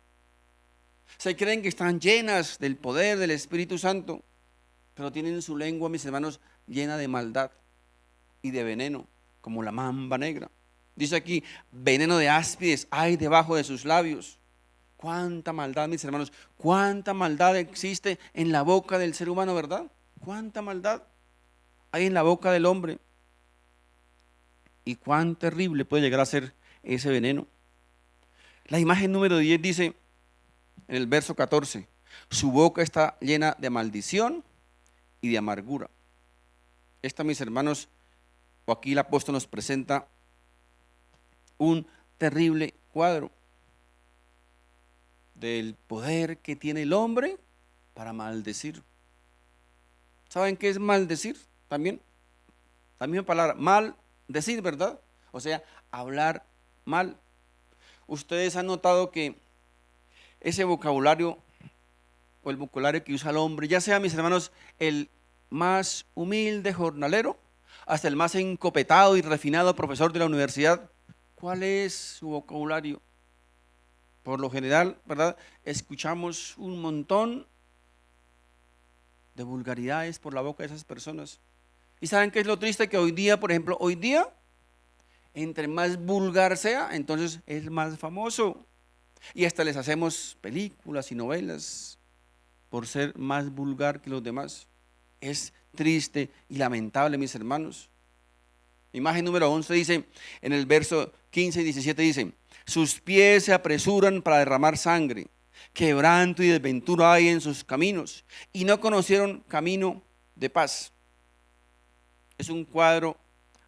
se creen que están llenas del poder del Espíritu Santo, pero tienen su lengua, mis hermanos, llena de maldad y de veneno, como la mamba negra. Dice aquí, veneno de áspides hay debajo de sus labios. Cuánta maldad, mis hermanos, cuánta maldad existe en la boca del ser humano, ¿verdad? Cuánta maldad hay en la boca del hombre. Y cuán terrible puede llegar a ser ese veneno. La imagen número 10 dice, en el verso 14, su boca está llena de maldición y de amargura. Esta, mis hermanos, o aquí el apóstol nos presenta un terrible cuadro del poder que tiene el hombre para maldecir. ¿Saben qué es maldecir? También, la misma palabra, maldecir, ¿verdad? O sea, hablar mal. Ustedes han notado que ese vocabulario o el vocabulario que usa el hombre, ya sea, mis hermanos, el más humilde jornalero, hasta el más encopetado y refinado profesor de la universidad, ¿cuál es su vocabulario? Por lo general, ¿verdad? Escuchamos un montón de vulgaridades por la boca de esas personas. ¿Y saben qué es lo triste? Que hoy día, por ejemplo, hoy día, entre más vulgar sea, entonces es más famoso. Y hasta les hacemos películas y novelas por ser más vulgar que los demás. Es triste y lamentable, mis hermanos. Imagen número 11 dice, en el verso 15 y 17 dice, sus pies se apresuran para derramar sangre, quebranto y desventura hay en sus caminos, y no conocieron camino de paz. Es un cuadro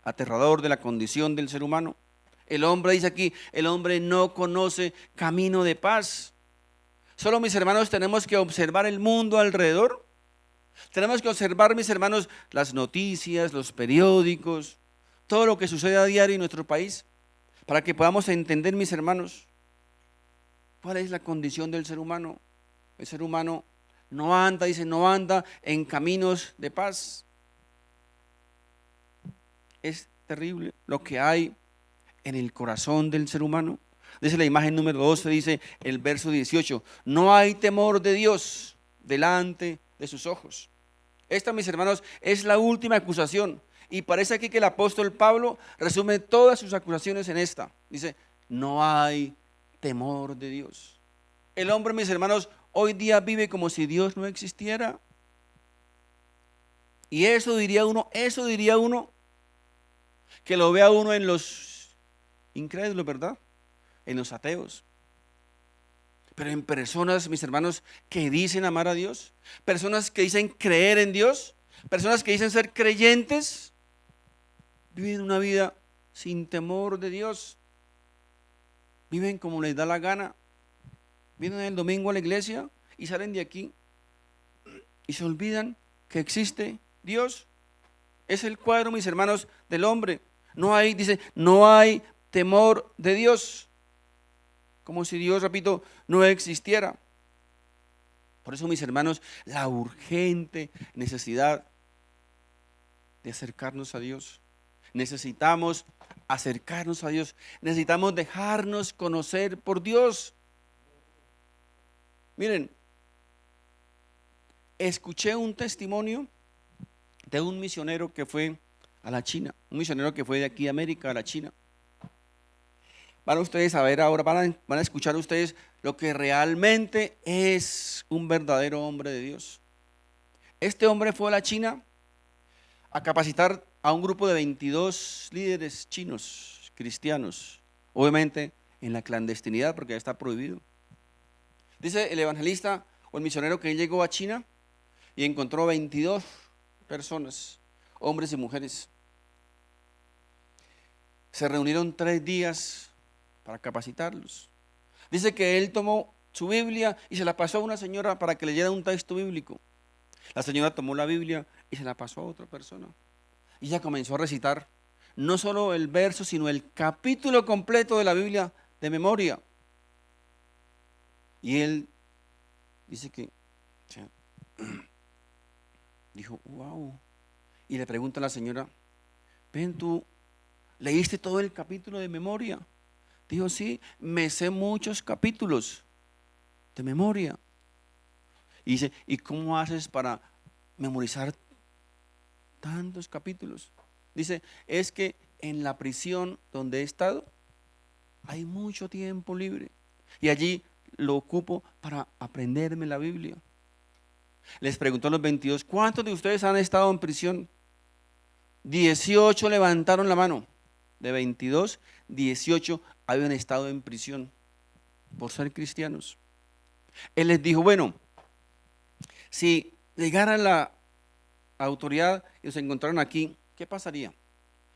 aterrador de la condición del ser humano. El hombre, dice aquí, el hombre no conoce camino de paz. Solo, mis hermanos, tenemos que observar el mundo alrededor. Tenemos que observar, mis hermanos, las noticias, los periódicos, todo lo que sucede a diario en nuestro país, para que podamos entender, mis hermanos, cuál es la condición del ser humano. El ser humano no anda, dice, no anda en caminos de paz. Es terrible lo que hay en el corazón del ser humano. Dice la imagen número 12, dice el verso 18, no hay temor de Dios delante de sus ojos. Esta, mis hermanos, es la última acusación. Y parece aquí que el apóstol Pablo resume todas sus acusaciones en esta. Dice, no hay temor de Dios. El hombre, mis hermanos, hoy día vive como si Dios no existiera. Y eso diría uno, que lo vea uno en los incrédulos, ¿verdad? En los ateos. Pero en personas, mis hermanos, que dicen amar a Dios, personas que dicen creer en Dios, personas que dicen ser creyentes, viven una vida sin temor de Dios. Viven como les da la gana. Vienen el domingo a la iglesia y salen de aquí y se olvidan que existe Dios. Es el cuadro, mis hermanos, del hombre. No hay, dice, no hay temor de Dios. Como si Dios, repito, no existiera. Por eso, mis hermanos, la urgente necesidad de acercarnos a Dios. Necesitamos acercarnos a Dios. Necesitamos dejarnos conocer por Dios. Miren, escuché un testimonio de un misionero que fue a la China. Un misionero que fue de aquí de América a la China. Van ustedes a ver ahora, van a escuchar ustedes lo que realmente es un verdadero hombre de Dios. Este hombre fue a la China a capacitar a un grupo de 22 líderes chinos, cristianos, obviamente en la clandestinidad porque ya está prohibido. Dice el evangelista o el misionero que él llegó a China y encontró 22 personas, hombres y mujeres. Se reunieron 3 días para capacitarlos. Dice que él tomó su Biblia y se la pasó a una señora para que leyera un texto bíblico. La señora tomó la Biblia y se la pasó a otra persona. Y ella comenzó a recitar no solo el verso, sino el capítulo completo de la Biblia de memoria. Y él dice que, o sea, dijo, wow. Y le pregunta a la señora, ven, ¿tú leíste todo el capítulo de memoria? Dijo, sí, me sé muchos capítulos de memoria. Y dice, ¿y cómo haces para memorizar tantos capítulos? Dice, es que en la prisión donde he estado hay mucho tiempo libre y allí lo ocupo para aprenderme la Biblia. Les preguntó a los 22, ¿cuántos de ustedes han estado en prisión? 18 levantaron la mano. De 22, 18 habían estado en prisión por ser cristianos. Él les dijo, bueno, si llegara la autoridad y los encontraron aquí, ¿qué pasaría?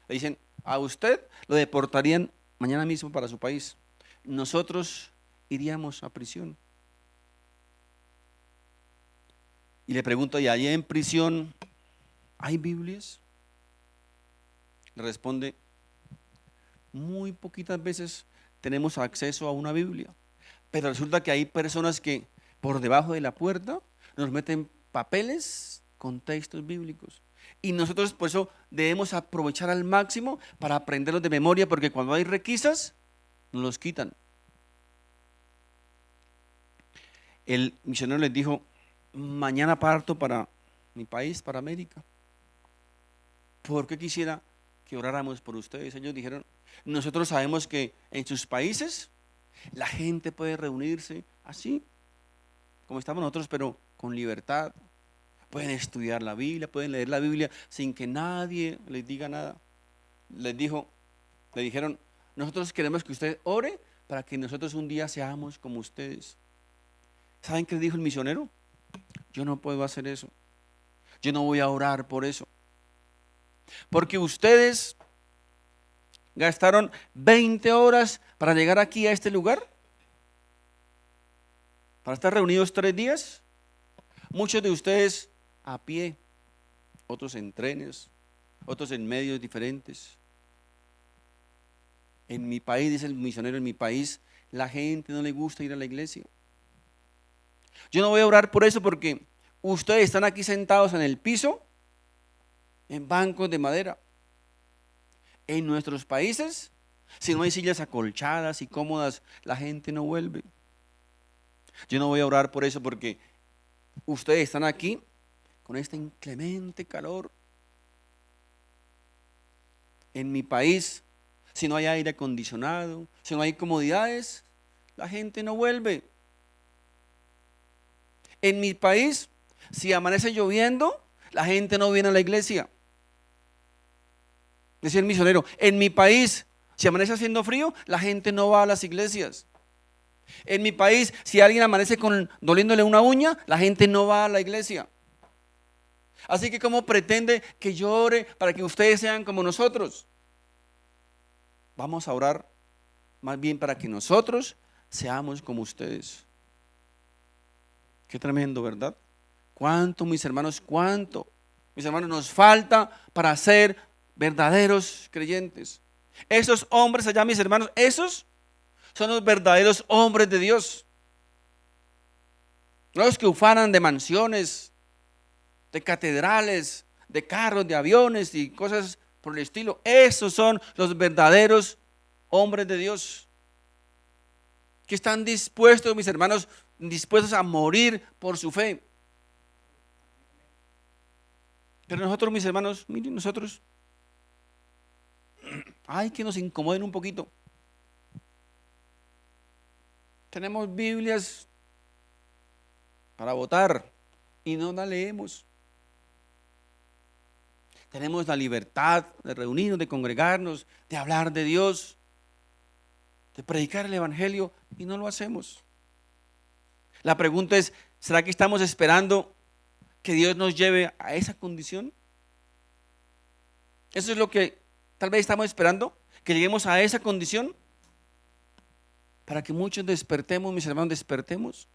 Le dicen, a usted lo deportarían mañana mismo para su país. Nosotros iríamos a prisión. Y le pregunto, ¿y allá en prisión hay Biblias? Le responde, muy poquitas veces tenemos acceso a una Biblia. Pero resulta que hay personas que por debajo de la puerta nos meten papeles con textos bíblicos. Y nosotros por eso debemos aprovechar al máximo para aprenderlos de memoria, porque cuando hay requisas, nos los quitan. El misionero les dijo, mañana parto para mi país, para América. ¿Por qué quisiera que oráramos por ustedes? Ellos dijeron, nosotros sabemos que en sus países la gente puede reunirse así, como estamos nosotros, pero con libertad. Pueden estudiar la Biblia, pueden leer la Biblia sin que nadie les diga nada. Le dijeron, nosotros queremos que usted ore para que nosotros un día seamos como ustedes. ¿Saben qué dijo el misionero? Yo no puedo hacer eso. Yo no voy a orar por eso. Porque ustedes gastaron 20 horas para llegar aquí a este lugar, para estar reunidos 3 días. Muchos de ustedes a pie, otros en trenes, otros en medios diferentes. En mi país, dice el misionero, en mi país la gente no le gusta ir a la iglesia. Yo no voy a orar por eso porque ustedes están aquí sentados en el piso, en bancos de madera. En nuestros países, si no hay sillas acolchadas y cómodas, la gente no vuelve. Yo no voy a orar por eso porque ustedes están aquí con este inclemente calor. En mi país, si no hay aire acondicionado, si no hay comodidades, la gente no vuelve. En mi país, si amanece lloviendo, la gente no viene a la iglesia. Decía el misionero, en mi país, si amanece haciendo frío, la gente no va a las iglesias. En mi país, si alguien amanece doliéndole una uña, la gente no va a la iglesia. Así que ¿cómo pretende que yo ore para que ustedes sean como nosotros? Vamos a orar más bien para que nosotros seamos como ustedes. Qué tremendo, ¿verdad? ¿Cuánto, mis hermanos, cuánto, mis hermanos, nos falta para ser verdaderos creyentes? Esos hombres allá, mis hermanos, esos son los verdaderos hombres de Dios. No los que ufanan de mansiones, de catedrales, de carros, de aviones y cosas por el estilo. Esos son los verdaderos hombres de Dios, que están dispuestos, mis hermanos, dispuestos a morir por su fe. Pero nosotros, mis hermanos, miren, nosotros, ay, que nos incomoden un poquito. Tenemos Biblias para votar y no la leemos. tenemos la libertad de reunirnos, de congregarnos, de hablar de Dios, de predicar el Evangelio, y no lo hacemos. La pregunta es, ¿será que estamos esperando que Dios nos lleve a esa condición? Eso es lo que tal vez estamos esperando, que lleguemos a esa condición para que muchos despertemos, mis hermanos, despertemos.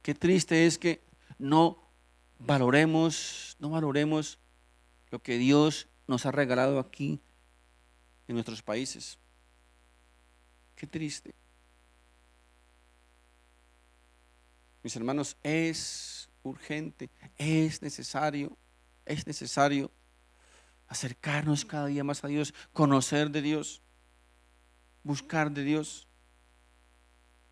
Qué triste es que no valoremos lo que Dios nos ha regalado aquí en nuestros países. Qué triste. Mis hermanos, es urgente, es necesario acercarnos cada día más a Dios, conocer de Dios, buscar de Dios,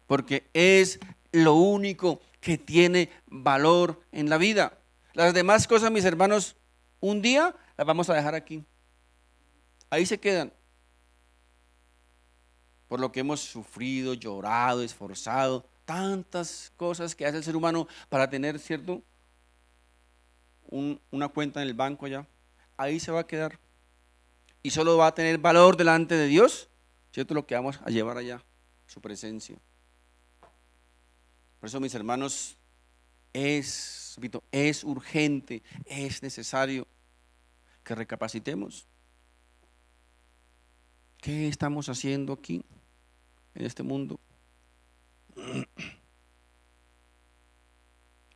porque es lo único que tiene valor en la vida. Las demás cosas, mis hermanos, un día las vamos a dejar aquí. Ahí se quedan. Por lo que hemos sufrido, llorado, esforzado, tantas cosas que hace el ser humano para tener, ¿cierto?, una cuenta en el banco allá. Ahí se va a quedar. Y solo va a tener valor delante de Dios, ¿cierto?, lo que vamos a llevar allá, su presencia. Por eso, mis hermanos, es urgente, es necesario que recapacitemos. ¿Qué estamos haciendo aquí, en este mundo?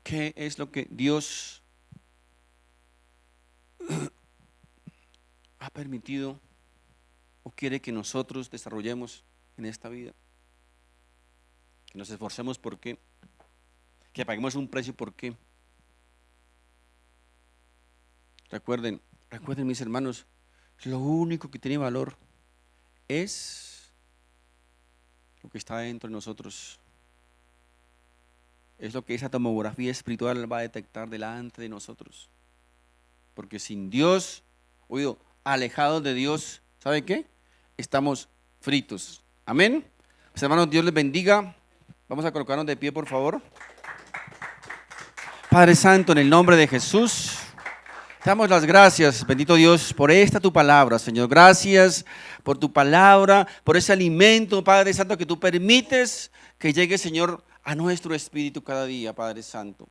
¿Qué es lo que Dios ha permitido o quiere que nosotros desarrollemos en esta vida? Que nos esforcemos, ¿por qué? Que paguemos un precio, ¿por qué? Recuerden, mis hermanos, lo único que tiene valor es lo que está dentro de nosotros. Es lo que esa tomografía espiritual va a detectar delante de nosotros. Porque sin Dios, alejados de Dios, ¿sabe qué? Estamos fritos. Amén. Mis hermanos, Dios les bendiga. Vamos a colocarnos de pie, por favor. Padre Santo, en el nombre de Jesús, damos las gracias, bendito Dios, por esta tu palabra, Señor. Gracias por tu palabra, por ese alimento, Padre Santo, que tú permites que llegue, Señor, a nuestro espíritu cada día, Padre Santo.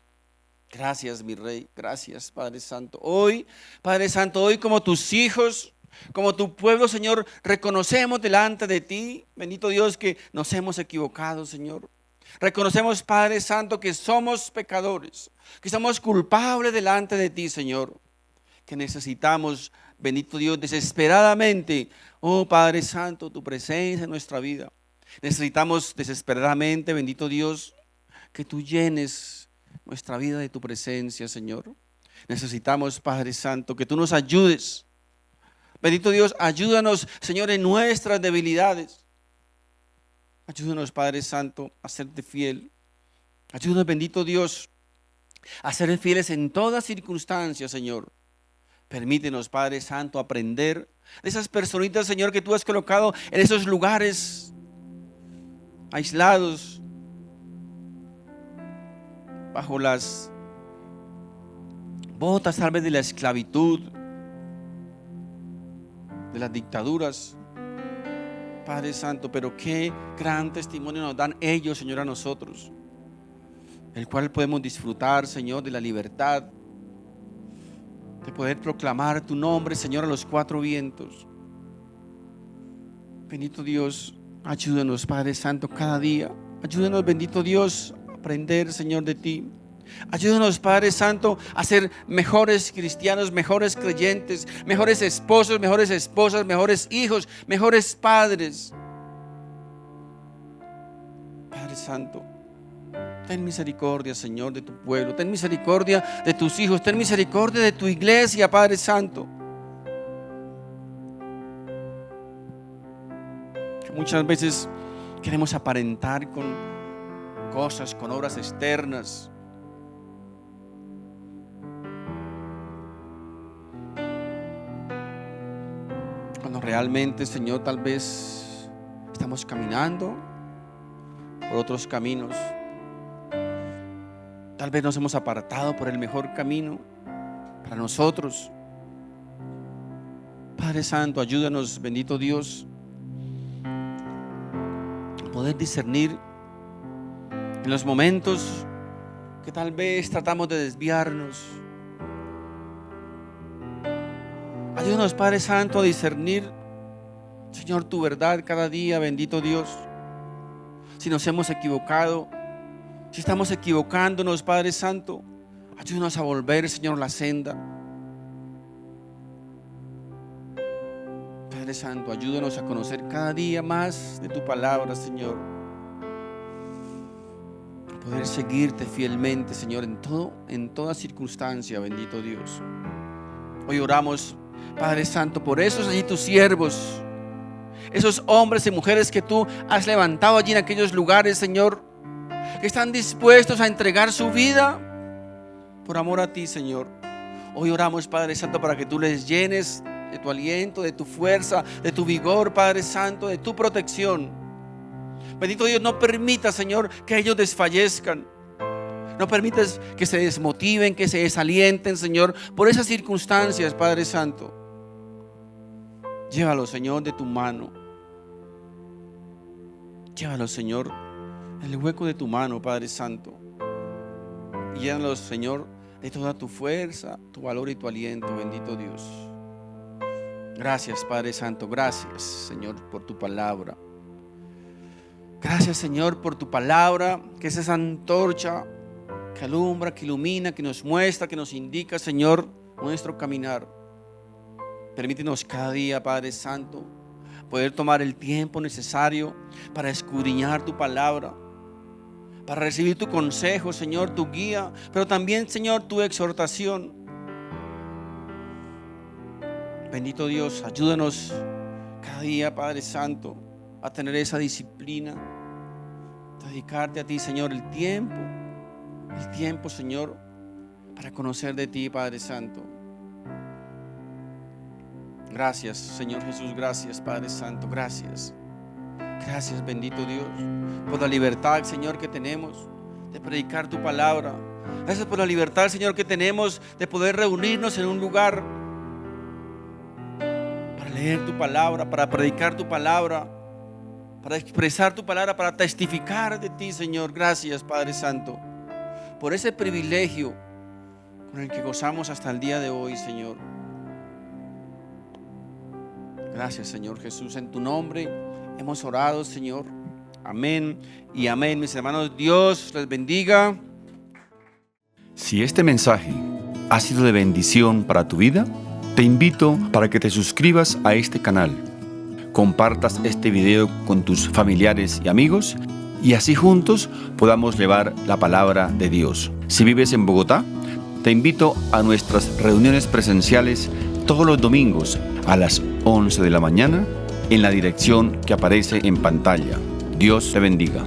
Gracias, mi Rey. Gracias, Padre Santo. Hoy, Padre Santo, hoy como tus hijos, como tu pueblo, Señor, reconocemos delante de ti, bendito Dios, que nos hemos equivocado, Señor. Reconocemos, Padre Santo, que somos pecadores, que somos culpables delante de ti, Señor, que necesitamos, bendito Dios, desesperadamente, oh Padre Santo, tu presencia en nuestra vida. Necesitamos desesperadamente, bendito Dios, que tú llenes nuestra vida de tu presencia, Señor. Necesitamos, Padre Santo, que tú nos ayudes. Bendito Dios, ayúdanos, Señor, en nuestras debilidades. Ayúdanos, Padre Santo, a serte fiel. Ayúdanos, bendito Dios, a ser fieles en todas circunstancias, Señor. Permítenos, Padre Santo, aprender de esas personitas, Señor, que tú has colocado en esos lugares aislados, bajo las botas tal vez de la esclavitud, de las dictaduras, Padre Santo, pero qué gran testimonio nos dan ellos, Señor, a nosotros, el cual podemos disfrutar, Señor, de la libertad, de poder proclamar tu nombre, Señor, a los cuatro vientos. Bendito Dios, ayúdanos, Padre Santo, cada día. Ayúdanos, bendito Dios, a aprender, Señor, de ti. Ayúdanos, Padre Santo, a ser mejores cristianos, mejores creyentes, mejores esposos, mejores esposas, mejores hijos, mejores padres. Padre Santo, ten misericordia, Señor, de tu pueblo. Ten misericordia de tus hijos. Ten misericordia de tu iglesia, Padre Santo. Muchas veces queremos aparentar con cosas, con obras externas. Cuando realmente, Señor, tal vez estamos caminando por otros caminos. Tal vez nos hemos apartado por el mejor camino para nosotros. Padre Santo, ayúdanos, bendito Dios, a poder discernir en los momentos que tal vez tratamos de desviarnos. Ayúdanos, Padre Santo, a discernir, Señor, tu verdad cada día, bendito Dios. Si nos hemos equivocado, si estamos equivocándonos, Padre Santo, ayúdanos a volver, Señor, a la senda. Padre Santo, ayúdanos a conocer cada día más de tu palabra, Señor. A poder seguirte fielmente, Señor, en toda circunstancia, bendito Dios. Hoy oramos, Padre Santo, por esos allí tus siervos, esos hombres y mujeres que tú has levantado allí en aquellos lugares, Señor, que están dispuestos a entregar su vida por amor a ti, Señor. Hoy oramos, Padre Santo, para que tú les llenes de tu aliento, de tu fuerza, de tu vigor, Padre Santo, de tu protección. Bendito Dios, no permitas, Señor, que ellos desfallezcan. No permitas que se desmotiven, que se desalienten, Señor, por esas circunstancias, Padre Santo. Llévalos, Señor, de tu mano. Llévalos, Señor, en el hueco de tu mano, Padre Santo. Y llévalos, Señor, de toda tu fuerza, tu valor y tu aliento, bendito Dios. Gracias, Padre Santo. Gracias, Señor, por tu palabra. Gracias, Señor, por tu palabra, que es esa antorcha que alumbra, que ilumina, que nos muestra, que nos indica, Señor, nuestro caminar. Permítenos cada día, Padre Santo, poder tomar el tiempo necesario para escudriñar tu palabra, para recibir tu consejo, Señor, tu guía, pero también, Señor, tu exhortación. Bendito Dios, ayúdanos cada día, Padre Santo, a tener esa disciplina, a dedicarte a ti, Señor, el tiempo, Señor, para conocer de ti, Padre Santo. Gracias, Señor Jesús, gracias, Padre Santo, gracias. Gracias, bendito Dios, por la libertad, Señor, que tenemos de predicar tu palabra. Gracias por la libertad, Señor, que tenemos de poder reunirnos en un lugar para leer tu palabra, para predicar tu palabra, para expresar tu palabra, para testificar de ti, Señor. Gracias, Padre Santo, por ese privilegio con el que gozamos hasta el día de hoy, Señor. Gracias, Señor Jesús, en tu nombre hemos orado, Señor. Amén y amén, mis hermanos. Dios les bendiga. Si este mensaje ha sido de bendición para tu vida, te invito para que te suscribas a este canal, compartas este video con tus familiares y amigos y así juntos podamos llevar la palabra de Dios. Si vives en Bogotá, te invito a nuestras reuniones presenciales todos los domingos a las 11 de la mañana en la dirección que aparece en pantalla. Dios te bendiga.